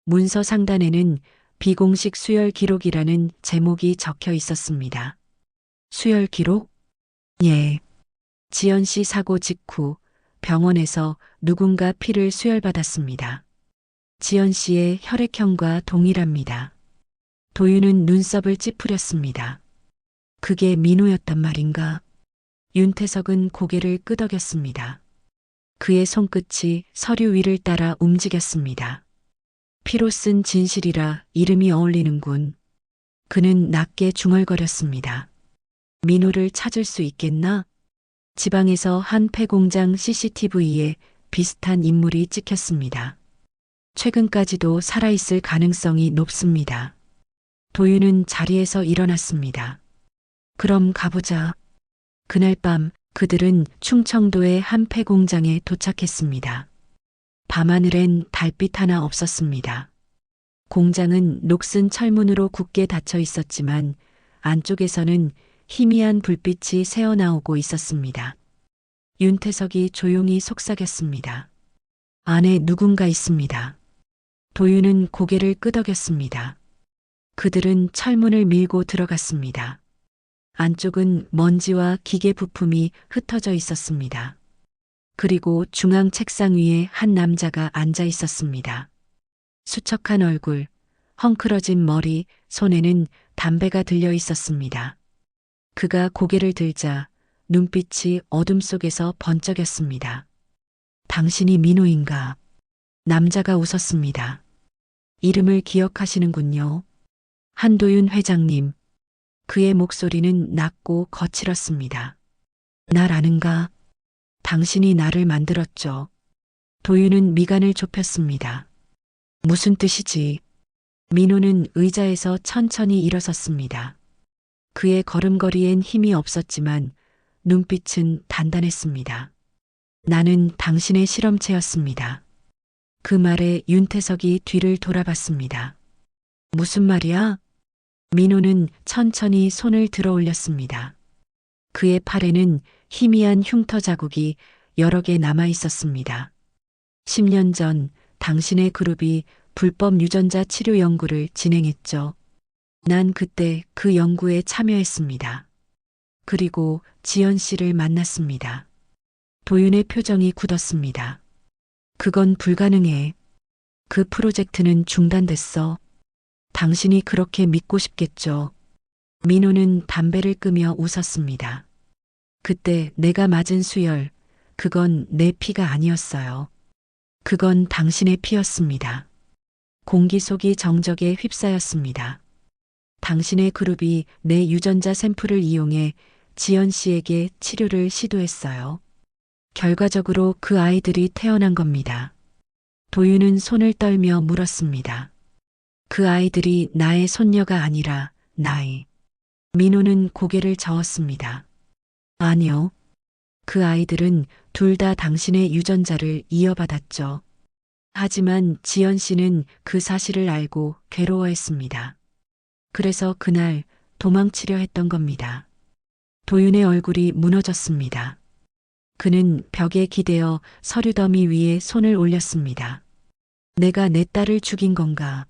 문서 상단에는 비공식 수혈 기록이라는 제목이 적혀 있었습니다. 수혈 기록? 예. 지연 씨 사고 직후 병원에서 누군가 피를 수혈받았습니다. 지연 씨의 혈액형과 동일합니다. 도윤은 눈썹을 찌푸렸습니다. 그게 민호였단 말인가? 윤태석은 고개를 끄덕였습니다. 그의 손끝이 서류 위를 따라 움직였습니다. 피로 쓴 진실이라 이름이 어울리는군. 그는 낮게 중얼거렸습니다. 민호를 찾을 수 있겠나? 지방에서 한 폐공장 CCTV에 비슷한 인물이 찍혔습니다. 최근까지도 살아있을 가능성이 높습니다. 도윤은 자리에서 일어났습니다. 그럼 가보자. 그날 밤 그들은 충청도의 한 폐공장에 도착했습니다. 밤하늘엔 달빛 하나 없었습니다. 공장은 녹슨 철문으로 굳게 닫혀 있었지만 안쪽에서는 희미한 불빛이 새어나오고 있었습니다. 윤태석이 조용히 속삭였습니다. 안에 누군가 있습니다. 도윤은 고개를 끄덕였습니다. 그들은 철문을 밀고 들어갔습니다. 안쪽은 먼지와 기계 부품이 흩어져 있었습니다. 그리고 중앙 책상 위에 한 남자가 앉아 있었습니다. 수척한 얼굴, 헝클어진 머리, 손에는 담배가 들려 있었습니다. 그가 고개를 들자 눈빛이 어둠 속에서 번쩍였습니다. 당신이 민호인가? 남자가 웃었습니다. 이름을 기억하시는군요. 한도윤 회장님. 그의 목소리는 낮고 거칠었습니다. 날 아는가? 당신이 나를 만들었죠. 도윤은 미간을 좁혔습니다. 무슨 뜻이지? 민호는 의자에서 천천히 일어섰습니다. 그의 걸음걸이엔 힘이 없었지만 눈빛은 단단했습니다. 나는 당신의 실험체였습니다. 그 말에 윤태석이 뒤를 돌아봤습니다. 무슨 말이야? 민호는 천천히 손을 들어 올렸습니다. 그의 팔에는 희미한 흉터 자국이 여러 개 남아 있었습니다. 10년 전 당신의 그룹이 불법 유전자 치료 연구를 진행했죠. 난 그때 그 연구에 참여했습니다. 그리고 지연 씨를 만났습니다. 도윤의 표정이 굳었습니다. 그건 불가능해. 그 프로젝트는 중단됐어. 당신이 그렇게 믿고 싶겠죠. 민호는 담배를 끄며 웃었습니다. 그때 내가 맞은 수혈, 그건 내 피가 아니었어요. 그건 당신의 피였습니다. 공기 속이 정적에 휩싸였습니다. 당신의 그룹이 내 유전자 샘플을 이용해 지연 씨에게 치료를 시도했어요. 결과적으로 그 아이들이 태어난 겁니다. 도윤은 손을 떨며 물었습니다. 그 아이들이 나의 손녀가 아니라 나의. 민호는 고개를 저었습니다. 아니요. 그 아이들은 둘 다 당신의 유전자를 이어받았죠. 하지만 지연 씨는 그 사실을 알고 괴로워했습니다. 그래서 그날 도망치려 했던 겁니다. 도윤의 얼굴이 무너졌습니다. 그는 벽에 기대어 서류 더미 위에 손을 올렸습니다. 내가 내 딸을 죽인 건가?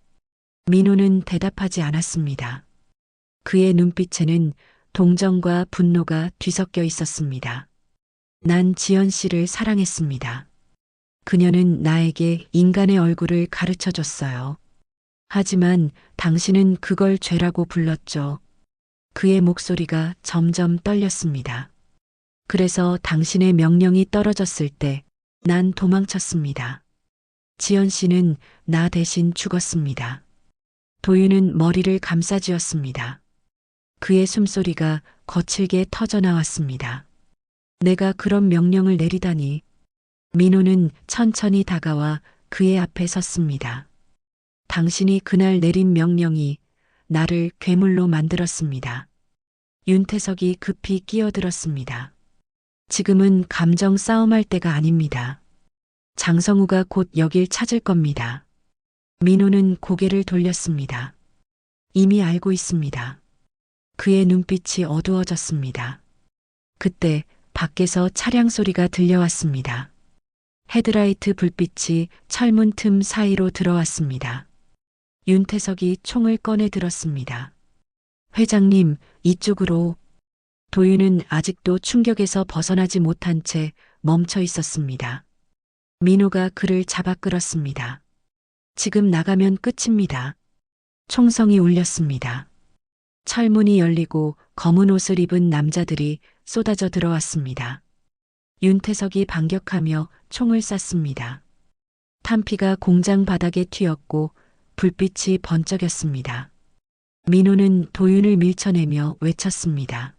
민호는 대답하지 않았습니다. 그의 눈빛에는 동정과 분노가 뒤섞여 있었습니다. 난 지연 씨를 사랑했습니다. 그녀는 나에게 인간의 얼굴을 가르쳐 줬어요. 하지만 당신은 그걸 죄라고 불렀죠. 그의 목소리가 점점 떨렸습니다. 그래서 당신의 명령이 떨어졌을 때 난 도망쳤습니다. 지연 씨는 나 대신 죽었습니다. 도윤은 머리를 감싸쥐었습니다. 그의 숨소리가 거칠게 터져나왔습니다. 내가 그런 명령을 내리다니. 민호는 천천히 다가와 그의 앞에 섰습니다. 당신이 그날 내린 명령이 나를 괴물로 만들었습니다. 윤태석이 급히 끼어들었습니다. 지금은 감정 싸움할 때가 아닙니다. 장성우가 곧 여길 찾을 겁니다. 민호는 고개를 돌렸습니다. 이미 알고 있습니다. 그의 눈빛이 어두워졌습니다. 그때 밖에서 차량 소리가 들려왔습니다. 헤드라이트 불빛이 철문 틈 사이로 들어왔습니다. 윤태석이 총을 꺼내 들었습니다. 회장님, 이쪽으로. 도윤은 아직도 충격에서 벗어나지 못한 채 멈춰 있었습니다. 민호가 그를 잡아 끌었습니다. 지금 나가면 끝입니다. 총성이 울렸습니다. 철문이 열리고 검은 옷을 입은 남자들이 쏟아져 들어왔습니다. 윤태석이 반격하며 총을 쐈습니다. 탄피가 공장 바닥에 튀었고 불빛이 번쩍였습니다. 민호는 도윤을 밀쳐내며 외쳤습니다.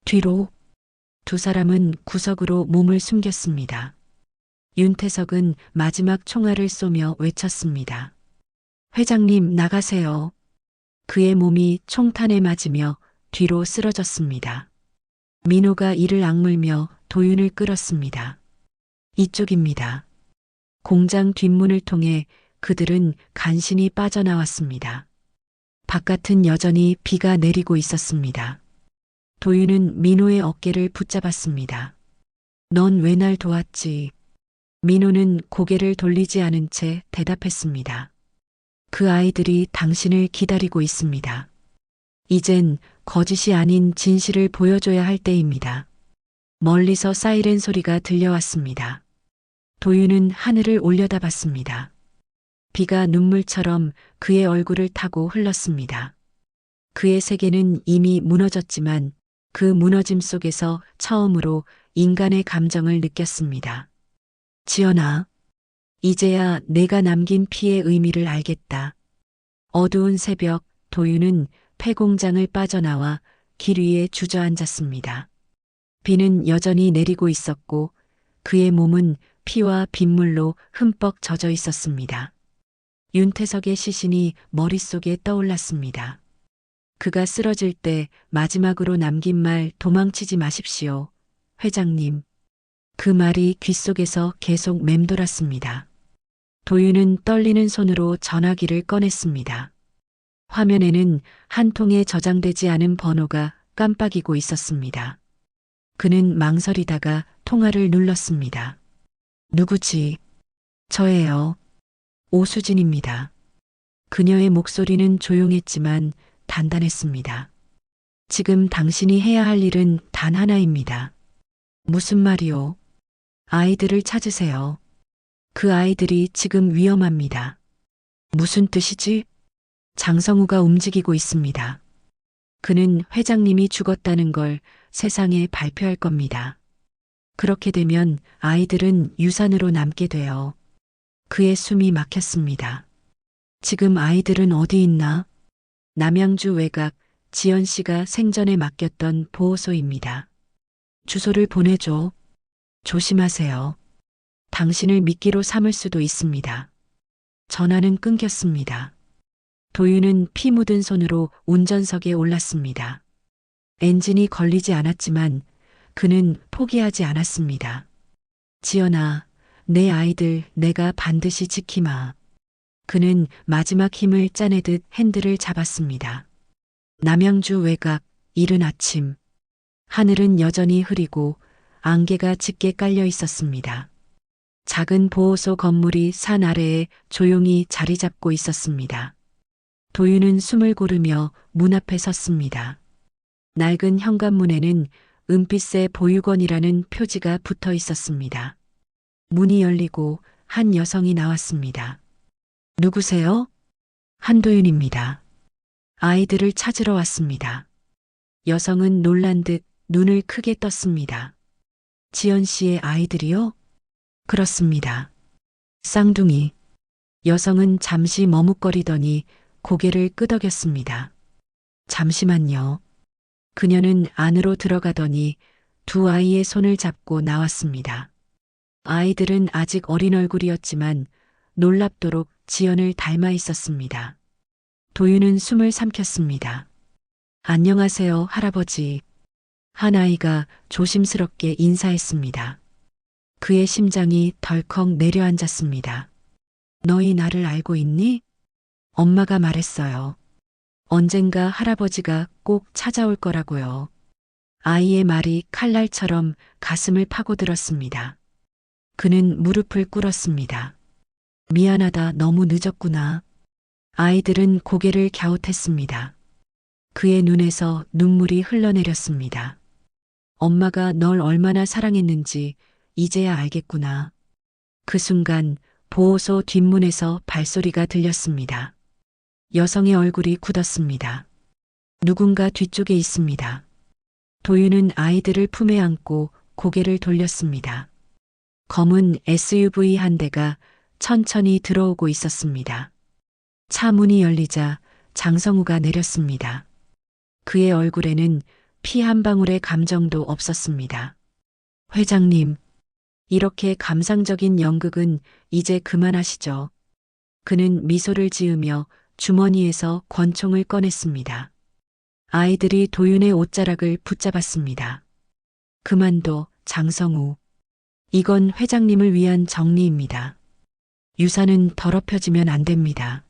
뒤로. 두 사람은 구석으로 몸을 숨겼습니다. 윤태석은 마지막 총알을 쏘며 외쳤습니다. 회장님 나가세요. 그의 몸이 총탄에 맞으며 뒤로 쓰러졌습니다. 민호가 이를 악물며 도윤을 끌었습니다. 이쪽입니다. 공장 뒷문을 통해 그들은 간신히 빠져나왔습니다. 바깥은 여전히 비가 내리고 있었습니다. 도윤은 민호의 어깨를 붙잡았습니다. 넌 왜 날 도왔지? 민호는 고개를 돌리지 않은 채 대답했습니다. 그 아이들이 당신을 기다리고 있습니다. 이젠 거짓이 아닌 진실을 보여줘야 할 때입니다. 멀리서 사이렌 소리가 들려왔습니다. 도윤은 하늘을 올려다봤습니다. 비가 눈물처럼 그의 얼굴을 타고 흘렀습니다. 그의 세계는 이미 무너졌지만 그 무너짐 속에서 처음으로 인간의 감정을 느꼈습니다. 지연아, 이제야 내가 남긴 피의 의미를 알겠다. 어두운 새벽, 도윤은 폐공장을 빠져나와 길 위에 주저앉았습니다. 비는 여전히 내리고 있었고 그의 몸은 피와 빗물로 흠뻑 젖어 있었습니다. 윤태석의 시신이 머릿속에 떠올랐습니다. 그가 쓰러질 때 마지막으로 남긴 말 도망치지 마십시오. 회장님. 그 말이 귓속에서 계속 맴돌았습니다. 도윤은 떨리는 손으로 전화기를 꺼냈습니다. 화면에는 한 통에 저장되지 않은 번호가 깜빡이고 있었습니다. 그는 망설이다가 통화를 눌렀습니다. 누구지? 저예요. 오수진입니다. 그녀의 목소리는 조용했지만 단단했습니다. 지금 당신이 해야 할 일은 단 하나입니다. 무슨 말이요? 아이들을 찾으세요. 그 아이들이 지금 위험합니다. 무슨 뜻이지? 장성우가 움직이고 있습니다. 그는 회장님이 죽었다는 걸 세상에 발표할 겁니다. 그렇게 되면 아이들은 유산으로 남게 돼요. 그의 숨이 막혔습니다. 지금 아이들은 어디 있나? 남양주 외곽 지연 씨가 생전에 맡겼던 보호소입니다. 주소를 보내줘. 조심하세요. 당신을 미끼로 삼을 수도 있습니다. 전화는 끊겼습니다. 도윤은 피 묻은 손으로 운전석에 올랐습니다. 엔진이 걸리지 않았지만 그는 포기하지 않았습니다. 지연아, 내 아이들 내가 반드시 지키마. 그는 마지막 힘을 짜내듯 핸들을 잡았습니다. 남양주 외곽 이른 아침. 하늘은 여전히 흐리고 안개가 짙게 깔려 있었습니다. 작은 보호소 건물이 산 아래에 조용히 자리 잡고 있었습니다. 도윤은 숨을 고르며 문 앞에 섰습니다. 낡은 현관문에는 은빛의 보육원이라는 표지가 붙어 있었습니다. 문이 열리고 한 여성이 나왔습니다. 누구세요? 한도윤입니다. 아이들을 찾으러 왔습니다. 여성은 놀란 듯 눈을 크게 떴습니다. 지연 씨의 아이들이요? 그렇습니다. 쌍둥이. 여성은 잠시 머뭇거리더니 고개를 끄덕였습니다. 잠시만요. 그녀는 안으로 들어가더니 두 아이의 손을 잡고 나왔습니다. 아이들은 아직 어린 얼굴이었지만 놀랍도록 지연을 닮아 있었습니다. 도윤은 숨을 삼켰습니다. 안녕하세요, 할아버지. 한 아이가 조심스럽게 인사했습니다. 그의 심장이 덜컥 내려앉았습니다. 너희 나를 알고 있니? 엄마가 말했어요. 언젠가 할아버지가 꼭 찾아올 거라고요. 아이의 말이 칼날처럼 가슴을 파고들었습니다. 그는 무릎을 꿇었습니다. 미안하다, 너무 늦었구나. 아이들은 고개를 갸웃했습니다. 그의 눈에서 눈물이 흘러내렸습니다. 엄마가 널 얼마나 사랑했는지 이제야 알겠구나. 그 순간 보호소 뒷문에서 발소리가 들렸습니다. 여성의 얼굴이 굳었습니다. 누군가 뒤쪽에 있습니다. 도윤은 아이들을 품에 안고 고개를 돌렸습니다. 검은 SUV 한 대가 천천히 들어오고 있었습니다. 차 문이 열리자 장성우가 내렸습니다. 그의 얼굴에는 피 한 방울의 감정도 없었습니다. 회장님, 이렇게 감상적인 연극은 이제 그만하시죠. 그는 미소를 지으며 주머니에서 권총을 꺼냈습니다. 아이들이 도윤의 옷자락을 붙잡았습니다. 그만둬, 장성우. 이건 회장님을 위한 정리입니다. 유산은 더럽혀지면 안 됩니다.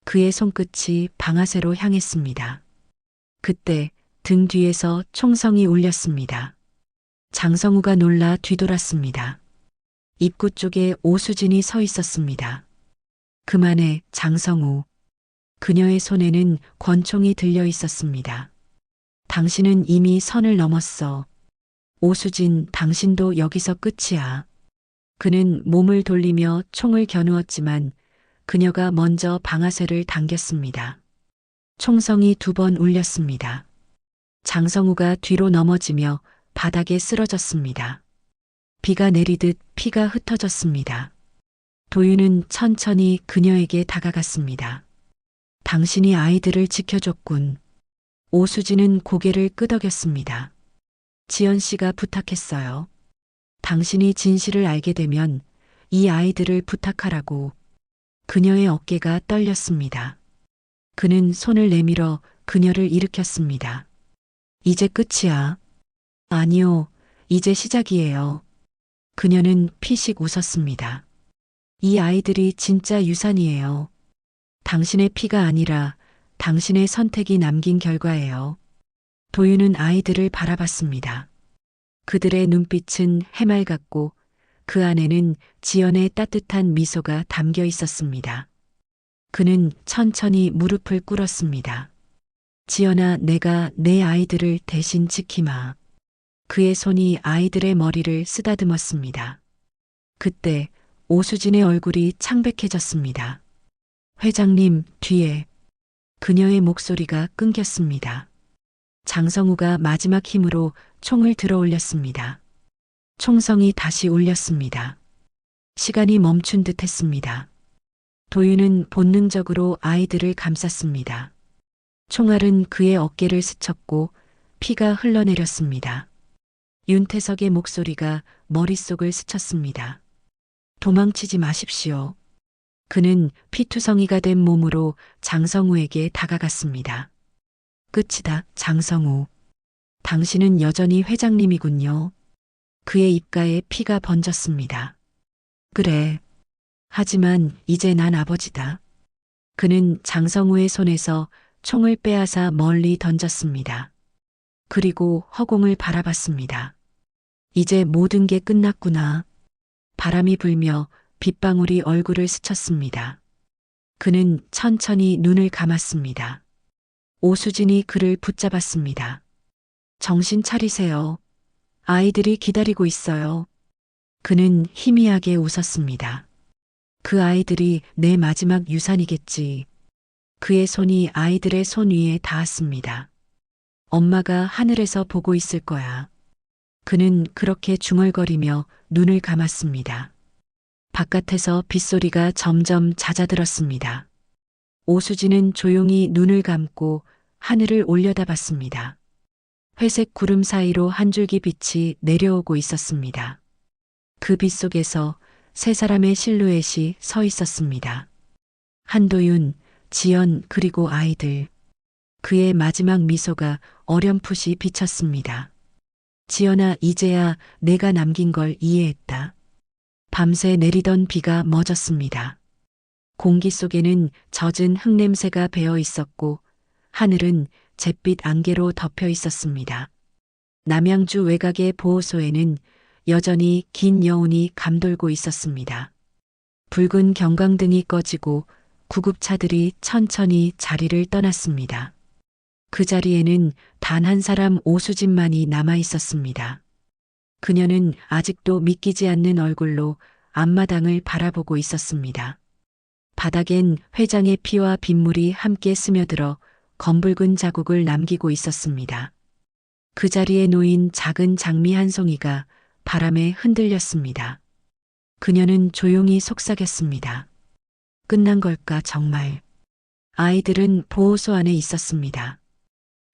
그의 손끝이 방아쇠로 향했습니다. 그때 등 뒤에서 총성이 울렸습니다. 장성우가 놀라 뒤돌았습니다. 입구 쪽에 오수진이 서 있었습니다. 그만해, 장성우. 그녀의 손에는 권총이 들려 있었습니다. 당신은 이미 선을 넘었어. 오수진, 당신도 여기서 끝이야. 그는 몸을 돌리며 총을 겨누었지만 그녀가 먼저 방아쇠를 당겼습니다. 총성이 2번 울렸습니다. 장성우가 뒤로 넘어지며 바닥에 쓰러졌습니다. 비가 내리듯 피가 흩어졌습니다. 도윤은 천천히 그녀에게 다가갔습니다. 당신이 아이들을 지켜줬군. 오수진은 고개를 끄덕였습니다. 지연 씨가 부탁했어요. 당신이 진실을 알게 되면 이 아이들을 부탁하라고. 그녀의 어깨가 떨렸습니다. 그는 손을 내밀어 그녀를 일으켰습니다. 이제 끝이야. 아니요, 이제 시작이에요. 그녀는 피식 웃었습니다. 이 아이들이 진짜 유산이에요. 당신의 피가 아니라 당신의 선택이 남긴 결과예요. 도윤은 아이들을 바라봤습니다. 그들의 눈빛은 해맑았고 그 안에는 지연의 따뜻한 미소가 담겨 있었습니다. 그는 천천히 무릎을 꿇었습니다. 지연아, 내가 내 아이들을 대신 지키마. 그의 손이 아이들의 머리를 쓰다듬었습니다. 그때 오수진의 얼굴이 창백해졌습니다. 회장님, 뒤에. 그녀의 목소리가 끊겼습니다. 장성우가 마지막 힘으로 총을 들어 올렸습니다. 총성이 다시 울렸습니다. 시간이 멈춘 듯 했습니다. 도윤은 본능적으로 아이들을 감쌌습니다. 총알은 그의 어깨를 스쳤고 피가 흘러내렸습니다. 윤태석의 목소리가 머릿속을 스쳤습니다. 도망치지 마십시오. 그는 피투성이가 된 몸으로 장성우에게 다가갔습니다. 끝이다, 장성우. 당신은 여전히 회장님이군요. 그의 입가에 피가 번졌습니다. 그래. 하지만 이제 난 아버지다. 그는 장성우의 손에서 총을 빼앗아 멀리 던졌습니다. 그리고 허공을 바라봤습니다. 이제 모든 게 끝났구나. 바람이 불며 빗방울이 얼굴을 스쳤습니다. 그는 천천히 눈을 감았습니다. 오수진이 그를 붙잡았습니다. 정신 차리세요. 아이들이 기다리고 있어요. 그는 희미하게 웃었습니다. 그 아이들이 내 마지막 유산이겠지. 그의 손이 아이들의 손 위에 닿았습니다. 엄마가 하늘에서 보고 있을 거야. 그는 그렇게 중얼거리며 눈을 감았습니다. 바깥에서 빗소리가 점점 잦아들었습니다. 오수진은 조용히 눈을 감고 하늘을 올려다봤습니다. 회색 구름 사이로 한 줄기 빛이 내려오고 있었습니다. 그 빛 속에서 3사람의 실루엣이 서 있었습니다. 한도윤, 지연 그리고 아이들. 그의 마지막 미소가 어렴풋이 비쳤습니다. 지연아, 이제야 내가 남긴 걸 이해했다. 밤새 내리던 비가 멎었습니다. 공기 속에는 젖은 흙냄새가 배어 있었고 하늘은 잿빛 안개로 덮여 있었습니다. 남양주 외곽의 보호소에는 여전히 긴 여운이 감돌고 있었습니다. 붉은 경광등이 꺼지고 구급차들이 천천히 자리를 떠났습니다. 그 자리에는 단 한 사람 오수진만이 남아 있었습니다. 그녀는 아직도 믿기지 않는 얼굴로 앞마당을 바라보고 있었습니다. 바닥엔 회장의 피와 빗물이 함께 스며들어 검붉은 자국을 남기고 있었습니다. 그 자리에 놓인 작은 장미 한 송이가 바람에 흔들렸습니다. 그녀는 조용히 속삭였습니다. 끝난 걸까 정말. 아이들은 보호소 안에 있었습니다.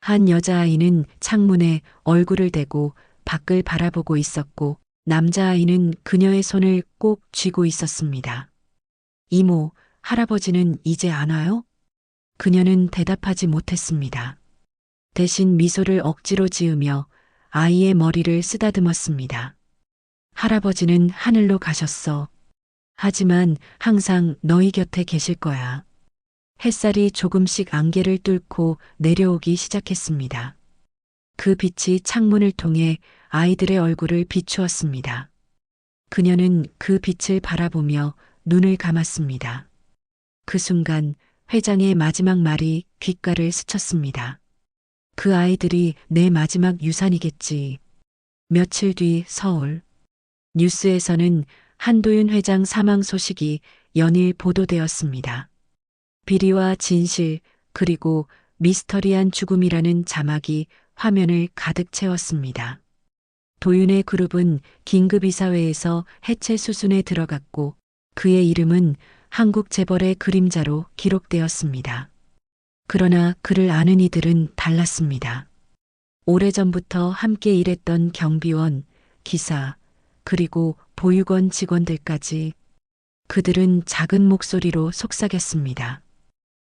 한 여자아이는 창문에 얼굴을 대고 밖을 바라보고 있었고 남자아이는 그녀의 손을 꼭 쥐고 있었습니다. 이모, 할아버지는 이제 안 와요? 그녀는 대답하지 못했습니다. 대신 미소를 억지로 지으며 아이의 머리를 쓰다듬었습니다. 할아버지는 하늘로 가셨어. 하지만 항상 너희 곁에 계실 거야. 햇살이 조금씩 안개를 뚫고 내려오기 시작했습니다. 그 빛이 창문을 통해 아이들의 얼굴을 비추었습니다. 그녀는 그 빛을 바라보며 눈을 감았습니다. 그 순간 회장의 마지막 말이 귓가를 스쳤습니다. 그 아이들이 내 마지막 유산이겠지. 며칠 뒤 서울. 뉴스에서는 한도윤 회장 사망 소식이 연일 보도되었습니다. 비리와 진실, 그리고 미스터리한 죽음이라는 자막이 화면을 가득 채웠습니다. 도윤의 그룹은 긴급이사회에서 해체 수순에 들어갔고 그의 이름은 한국 재벌의 그림자로 기록되었습니다. 그러나 그를 아는 이들은 달랐습니다. 오래전부터 함께 일했던 경비원, 기사, 그리고 보육원 직원들까지 그들은 작은 목소리로 속삭였습니다.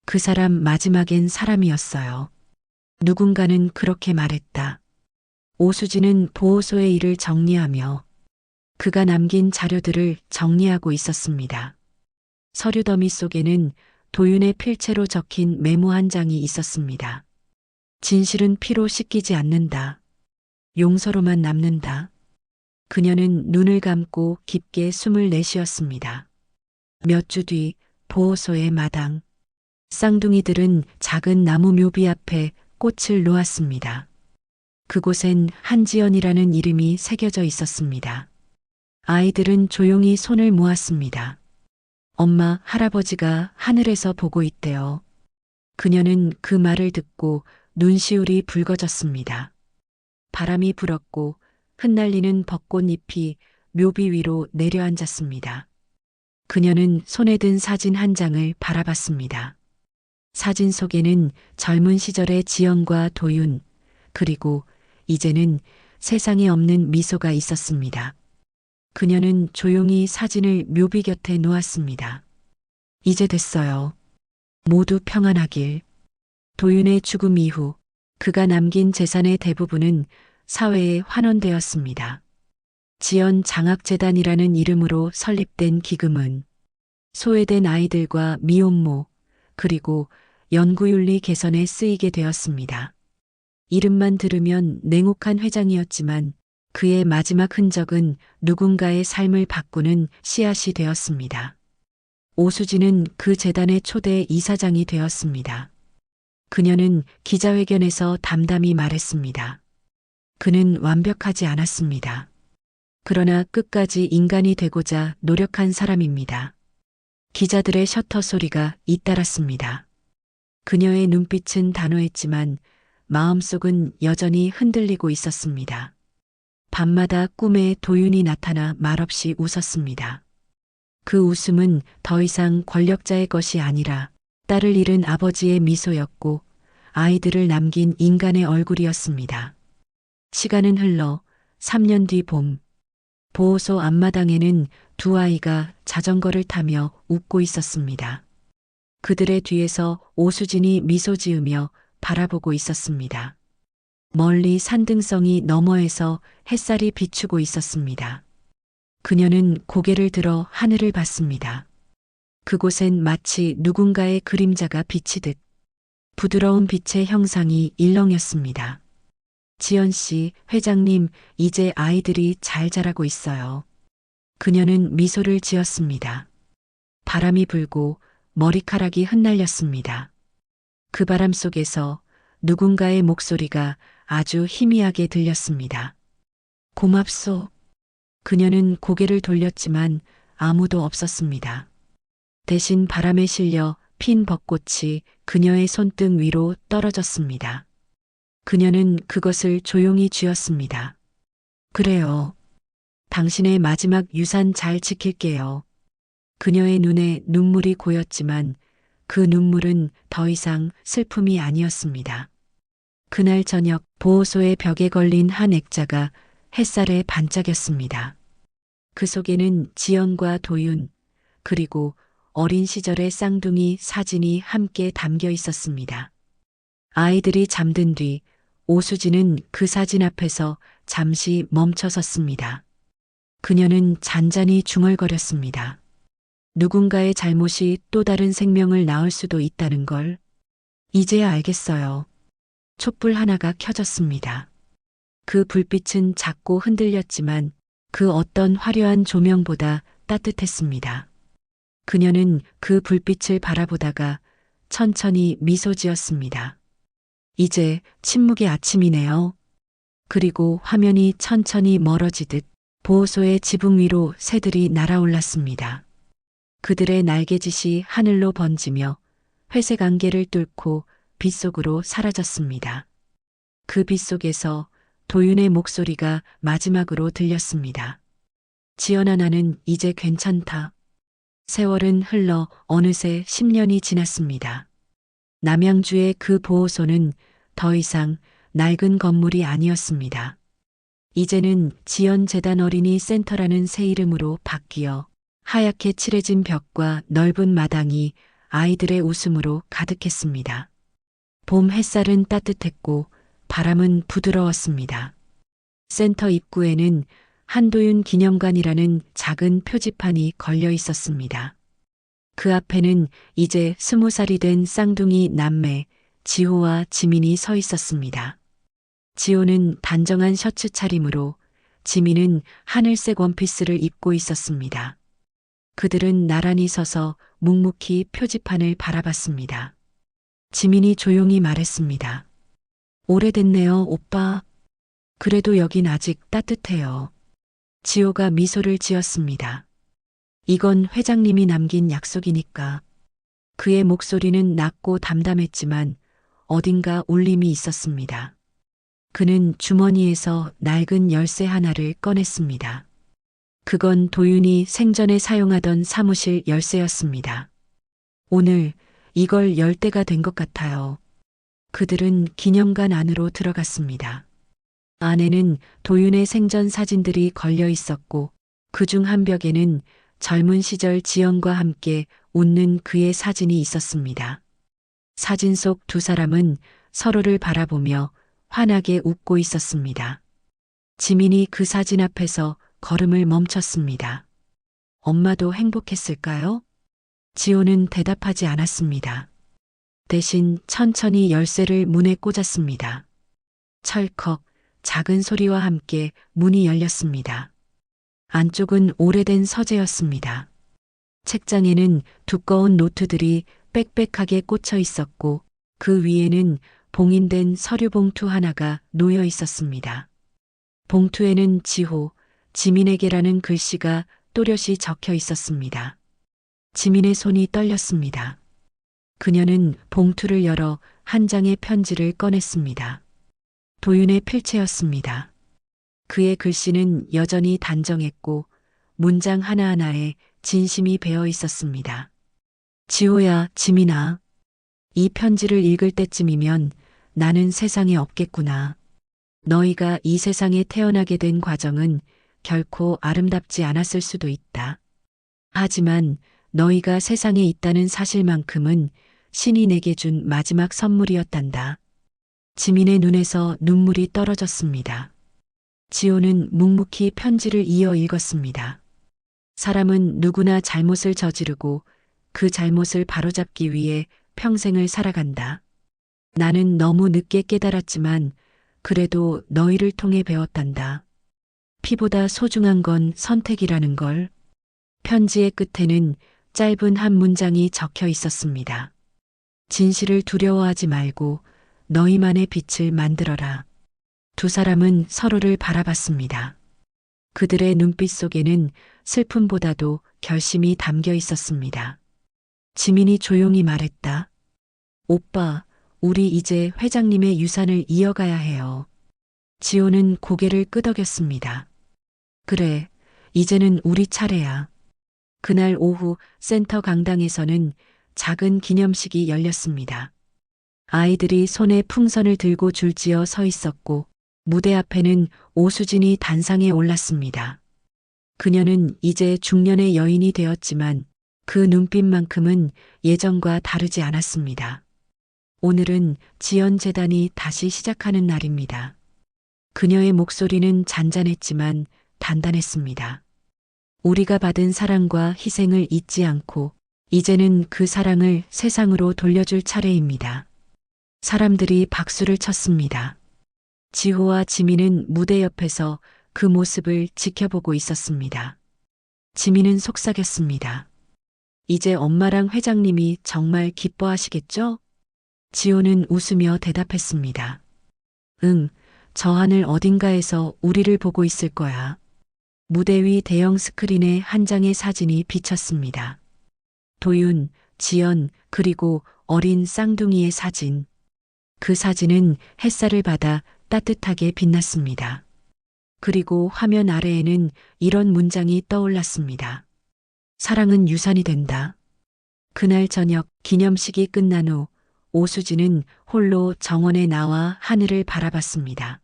그 사람 마지막엔 사람이었어요. 누군가는 그렇게 말했다. 오수진은 보호소의 일을 정리하며 그가 남긴 자료들을 정리하고 있었습니다. 서류 더미 속에는 도윤의 필체로 적힌 메모 한 장이 있었습니다. 진실은 피로 씻기지 않는다. 용서로만 남는다. 그녀는 눈을 감고 깊게 숨을 내쉬었습니다. 몇 주 뒤 보호소의 마당. 쌍둥이들은 작은 나무 묘비 앞에 꽃을 놓았습니다. 그곳엔 한지연이라는 이름이 새겨져 있었습니다. 아이들은 조용히 손을 모았습니다. 엄마, 할아버지가 하늘에서 보고 있대요. 그녀는 그 말을 듣고 눈시울이 붉어졌습니다. 바람이 불었고 흩날리는 벚꽃잎이 묘비 위로 내려앉았습니다. 그녀는 손에 든 사진 한 장을 바라봤습니다. 사진 속에는 젊은 시절의 지연과 도윤, 그리고 이제는 세상에 없는 미소가 있었습니다. 그녀는 조용히 사진을 묘비 곁에 놓았습니다. 이제 됐어요. 모두 평안하길. 도윤의 죽음 이후 그가 남긴 재산의 대부분은 사회에 환원되었습니다. 지연 장학재단이라는 이름으로 설립된 기금은 소외된 아이들과 미혼모, 그리고 연구윤리 개선에 쓰이게 되었습니다. 이름만 들으면 냉혹한 회장이었지만 그의 마지막 흔적은 누군가의 삶을 바꾸는 씨앗이 되었습니다. 오수진은 그 재단의 초대 이사장이 되었습니다. 그녀는 기자회견에서 담담히 말했습니다. 그는 완벽하지 않았습니다. 그러나 끝까지 인간이 되고자 노력한 사람입니다. 기자들의 셔터 소리가 잇따랐습니다. 그녀의 눈빛은 단호했지만 마음속은 여전히 흔들리고 있었습니다. 밤마다 꿈에 도윤이 나타나 말없이 웃었습니다. 그 웃음은 더 이상 권력자의 것이 아니라 딸을 잃은 아버지의 미소였고 아이들을 남긴 인간의 얼굴이었습니다. 시간은 흘러 3년 뒤 봄, 보호소 앞마당에는 두 아이가 자전거를 타며 웃고 있었습니다. 그들의 뒤에서 오수진이 미소 지으며 바라보고 있었습니다. 멀리 산등성이 너머에서 햇살이 비추고 있었습니다. 그녀는 고개를 들어 하늘을 봤습니다. 그곳엔 마치 누군가의 그림자가 비치듯 부드러운 빛의 형상이 일렁였습니다. 지연 씨, 회장님, 이제 아이들이 잘 자라고 있어요. 그녀는 미소를 지었습니다. 바람이 불고 머리카락이 흩날렸습니다. 그 바람 속에서 누군가의 목소리가 아주 희미하게 들렸습니다. 고맙소. 그녀는 고개를 돌렸지만 아무도 없었습니다. 대신 바람에 실려 핀 벚꽃이 그녀의 손등 위로 떨어졌습니다. 그녀는 그것을 조용히 쥐었습니다. 그래요. 당신의 마지막 유산 잘 지킬게요. 그녀의 눈에 눈물이 고였지만 그 눈물은 더 이상 슬픔이 아니었습니다. 그날 저녁 보호소의 벽에 걸린 한 액자가 햇살에 반짝였습니다. 그 속에는 지연과 도윤, 그리고 어린 시절의 쌍둥이 사진이 함께 담겨 있었습니다. 아이들이 잠든 뒤 오수진은 그 사진 앞에서 잠시 멈춰 섰습니다. 그녀는 잔잔히 중얼거렸습니다. 누군가의 잘못이 또 다른 생명을 낳을 수도 있다는 걸 이제야 알겠어요. 촛불 하나가 켜졌습니다. 그 불빛은 작고 흔들렸지만 그 어떤 화려한 조명보다 따뜻했습니다. 그녀는 그 불빛을 바라보다가 천천히 미소 지었습니다. 이제 침묵의 아침이네요. 그리고 화면이 천천히 멀어지듯 보호소의 지붕 위로 새들이 날아올랐습니다. 그들의 날개짓이 하늘로 번지며 회색 안개를 뚫고 빛속으로 사라졌습니다. 그 빛 속에서 도윤의 목소리가 마지막으로 들렸습니다. 지연아, 나는 이제 괜찮다. 세월은 흘러 어느새 10년이 지났습니다. 남양주의 그 보호소는 더 이상 낡은 건물이 아니었습니다. 이제는 지연재단 어린이 센터라는 새 이름으로 바뀌어 하얗게 칠해진 벽과 넓은 마당이 아이들의 웃음으로 가득했습니다. 봄 햇살은 따뜻했고 바람은 부드러웠습니다. 센터 입구에는 한도윤 기념관이라는 작은 표지판이 걸려 있었습니다. 그 앞에는 이제 20살이 된 쌍둥이 남매 지호와 지민이 서 있었습니다. 지호는 단정한 셔츠 차림으로, 지민은 하늘색 원피스를 입고 있었습니다. 그들은 나란히 서서 묵묵히 표지판을 바라봤습니다. 지민이 조용히 말했습니다. 오래됐네요, 오빠. 그래도 여긴 아직 따뜻해요. 지호가 미소를 지었습니다. 이건 회장님이 남긴 약속이니까. 그의 목소리는 낮고 담담했지만 어딘가 울림이 있었습니다. 그는 주머니에서 낡은 열쇠 하나를 꺼냈습니다. 그건 도윤이 생전에 사용하던 사무실 열쇠였습니다. 오늘 이걸 열 때가 된 것 같아요. 그들은 기념관 안으로 들어갔습니다. 안에는 도윤의 생전 사진들이 걸려 있었고 그중 한 벽에는 젊은 시절 지연과 함께 웃는 그의 사진이 있었습니다. 사진 속 두 사람은 서로를 바라보며 환하게 웃고 있었습니다. 지민이 그 사진 앞에서 걸음을 멈췄습니다. 엄마도 행복했을까요? 지호는 대답하지 않았습니다. 대신 천천히 열쇠를 문에 꽂았습니다. 철컥 작은 소리와 함께 문이 열렸습니다. 안쪽은 오래된 서재였습니다. 책장에는 두꺼운 노트들이 빽빽하게 꽂혀 있었고 그 위에는 봉인된 서류 봉투 하나가 놓여 있었습니다. 봉투에는 지호, 지민에게라는 글씨가 또렷이 적혀 있었습니다. 지민의 손이 떨렸습니다. 그녀는 봉투를 열어 한 장의 편지를 꺼냈습니다. 도윤의 필체였습니다. 그의 글씨는 여전히 단정했고 문장 하나하나에 진심이 배어 있었습니다. 지호야, 지민아. 이 편지를 읽을 때쯤이면 나는 세상에 없겠구나. 너희가 이 세상에 태어나게 된 과정은 결코 아름답지 않았을 수도 있다. 하지만 너희가 세상에 있다는 사실만큼은 신이 내게 준 마지막 선물이었단다. 지민의 눈에서 눈물이 떨어졌습니다. 지호는 묵묵히 편지를 이어 읽었습니다. 사람은 누구나 잘못을 저지르고 그 잘못을 바로잡기 위해 평생을 살아간다. 나는 너무 늦게 깨달았지만 그래도 너희를 통해 배웠단다. 피보다 소중한 건 선택이라는 걸. 편지의 끝에는 짧은 한 문장이 적혀 있었습니다. 진실을 두려워하지 말고 너희만의 빛을 만들어라. 두 사람은 서로를 바라봤습니다. 그들의 눈빛 속에는 슬픔보다도 결심이 담겨 있었습니다. 지민이 조용히 말했다. 오빠, 우리 이제 회장님의 유산을 이어가야 해요. 지호는 고개를 끄덕였습니다. 그래, 이제는 우리 차례야. 그날 오후 센터 강당에서는 작은 기념식이 열렸습니다. 아이들이 손에 풍선을 들고 줄지어 서 있었고 무대 앞에는 오수진이 단상에 올랐습니다. 그녀는 이제 중년의 여인이 되었지만 그 눈빛만큼은 예전과 다르지 않았습니다. 오늘은 지연재단이 다시 시작하는 날입니다. 그녀의 목소리는 잔잔했지만 단단했습니다. 우리가 받은 사랑과 희생을 잊지 않고 이제는 그 사랑을 세상으로 돌려줄 차례입니다. 사람들이 박수를 쳤습니다. 지호와 지민은 무대 옆에서 그 모습을 지켜보고 있었습니다. 지민은 속삭였습니다. 이제 엄마랑 회장님이 정말 기뻐하시겠죠? 지호는 웃으며 대답했습니다. 응, 저 하늘 어딘가에서 우리를 보고 있을 거야. 무대 위 대형 스크린에 한 장의 사진이 비쳤습니다. 도윤, 지연, 그리고 어린 쌍둥이의 사진. 그 사진은 햇살을 받아 따뜻하게 빛났습니다. 그리고 화면 아래에는 이런 문장이 떠올랐습니다. 사랑은 유산이 된다. 그날 저녁 기념식이 끝난 후 오수진은 홀로 정원에 나와 하늘을 바라봤습니다.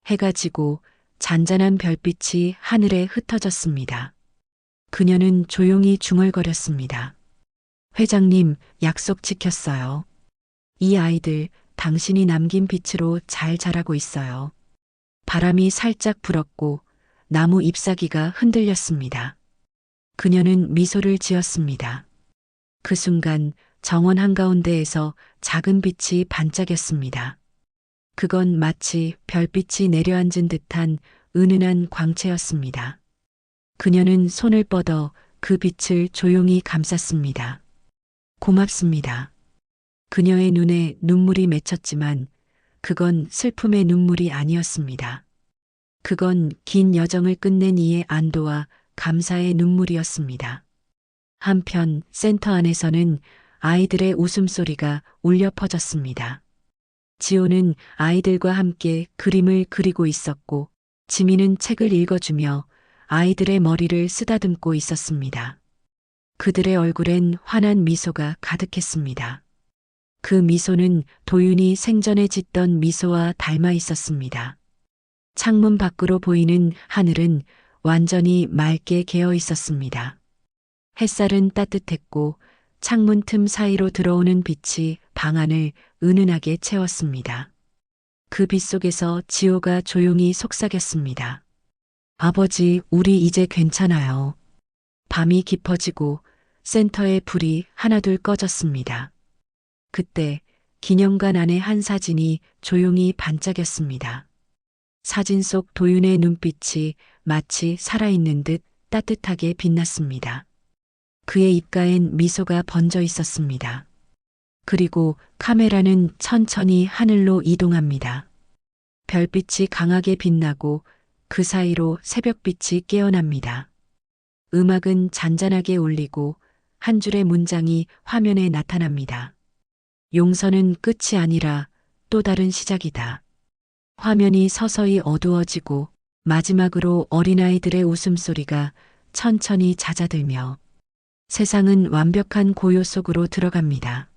해가 지고 잔잔한 별빛이 하늘에 흩어졌습니다. 그녀는 조용히 중얼거렸습니다. 회장님, 약속 지켰어요. 이 아이들 당신이 남긴 빛으로 잘 자라고 있어요. 바람이 살짝 불었고 나무 잎사귀가 흔들렸습니다. 그녀는 미소를 지었습니다. 그 순간 정원 한가운데에서 작은 빛이 반짝였습니다. 그건 마치 별빛이 내려앉은 듯한 은은한 광채였습니다. 그녀는 손을 뻗어 그 빛을 조용히 감쌌습니다. 고맙습니다. 그녀의 눈에 눈물이 맺혔지만 그건 슬픔의 눈물이 아니었습니다. 그건 긴 여정을 끝낸 이의 안도와 감사의 눈물이었습니다. 한편 센터 안에서는 아이들의 웃음소리가 울려 퍼졌습니다. 지호는 아이들과 함께 그림을 그리고 있었고 지민은 책을 읽어주며 아이들의 머리를 쓰다듬고 있었습니다. 그들의 얼굴엔 환한 미소가 가득했습니다. 그 미소는 도윤이 생전에 짓던 미소와 닮아 있었습니다. 창문 밖으로 보이는 하늘은 완전히 맑게 개어 있었습니다. 햇살은 따뜻했고 창문 틈 사이로 들어오는 빛이 방 안을 은은하게 채웠습니다. 그 빛 속에서 지호가 조용히 속삭였습니다. 아버지, 우리 이제 괜찮아요. 밤이 깊어지고 센터의 불이 하나둘 꺼졌습니다. 그때 기념관 안의 한 사진이 조용히 반짝였습니다. 사진 속 도윤의 눈빛이 마치 살아있는 듯 따뜻하게 빛났습니다. 그의 입가엔 미소가 번져 있었습니다. 그리고 카메라는 천천히 하늘로 이동합니다. 별빛이 강하게 빛나고 그 사이로 새벽빛이 깨어납니다. 음악은 잔잔하게 울리고 한 줄의 문장이 화면에 나타납니다. 용서는 끝이 아니라 또 다른 시작이다. 화면이 서서히 어두워지고 마지막으로 어린아이들의 웃음소리가 천천히 잦아들며 세상은 완벽한 고요 속으로 들어갑니다.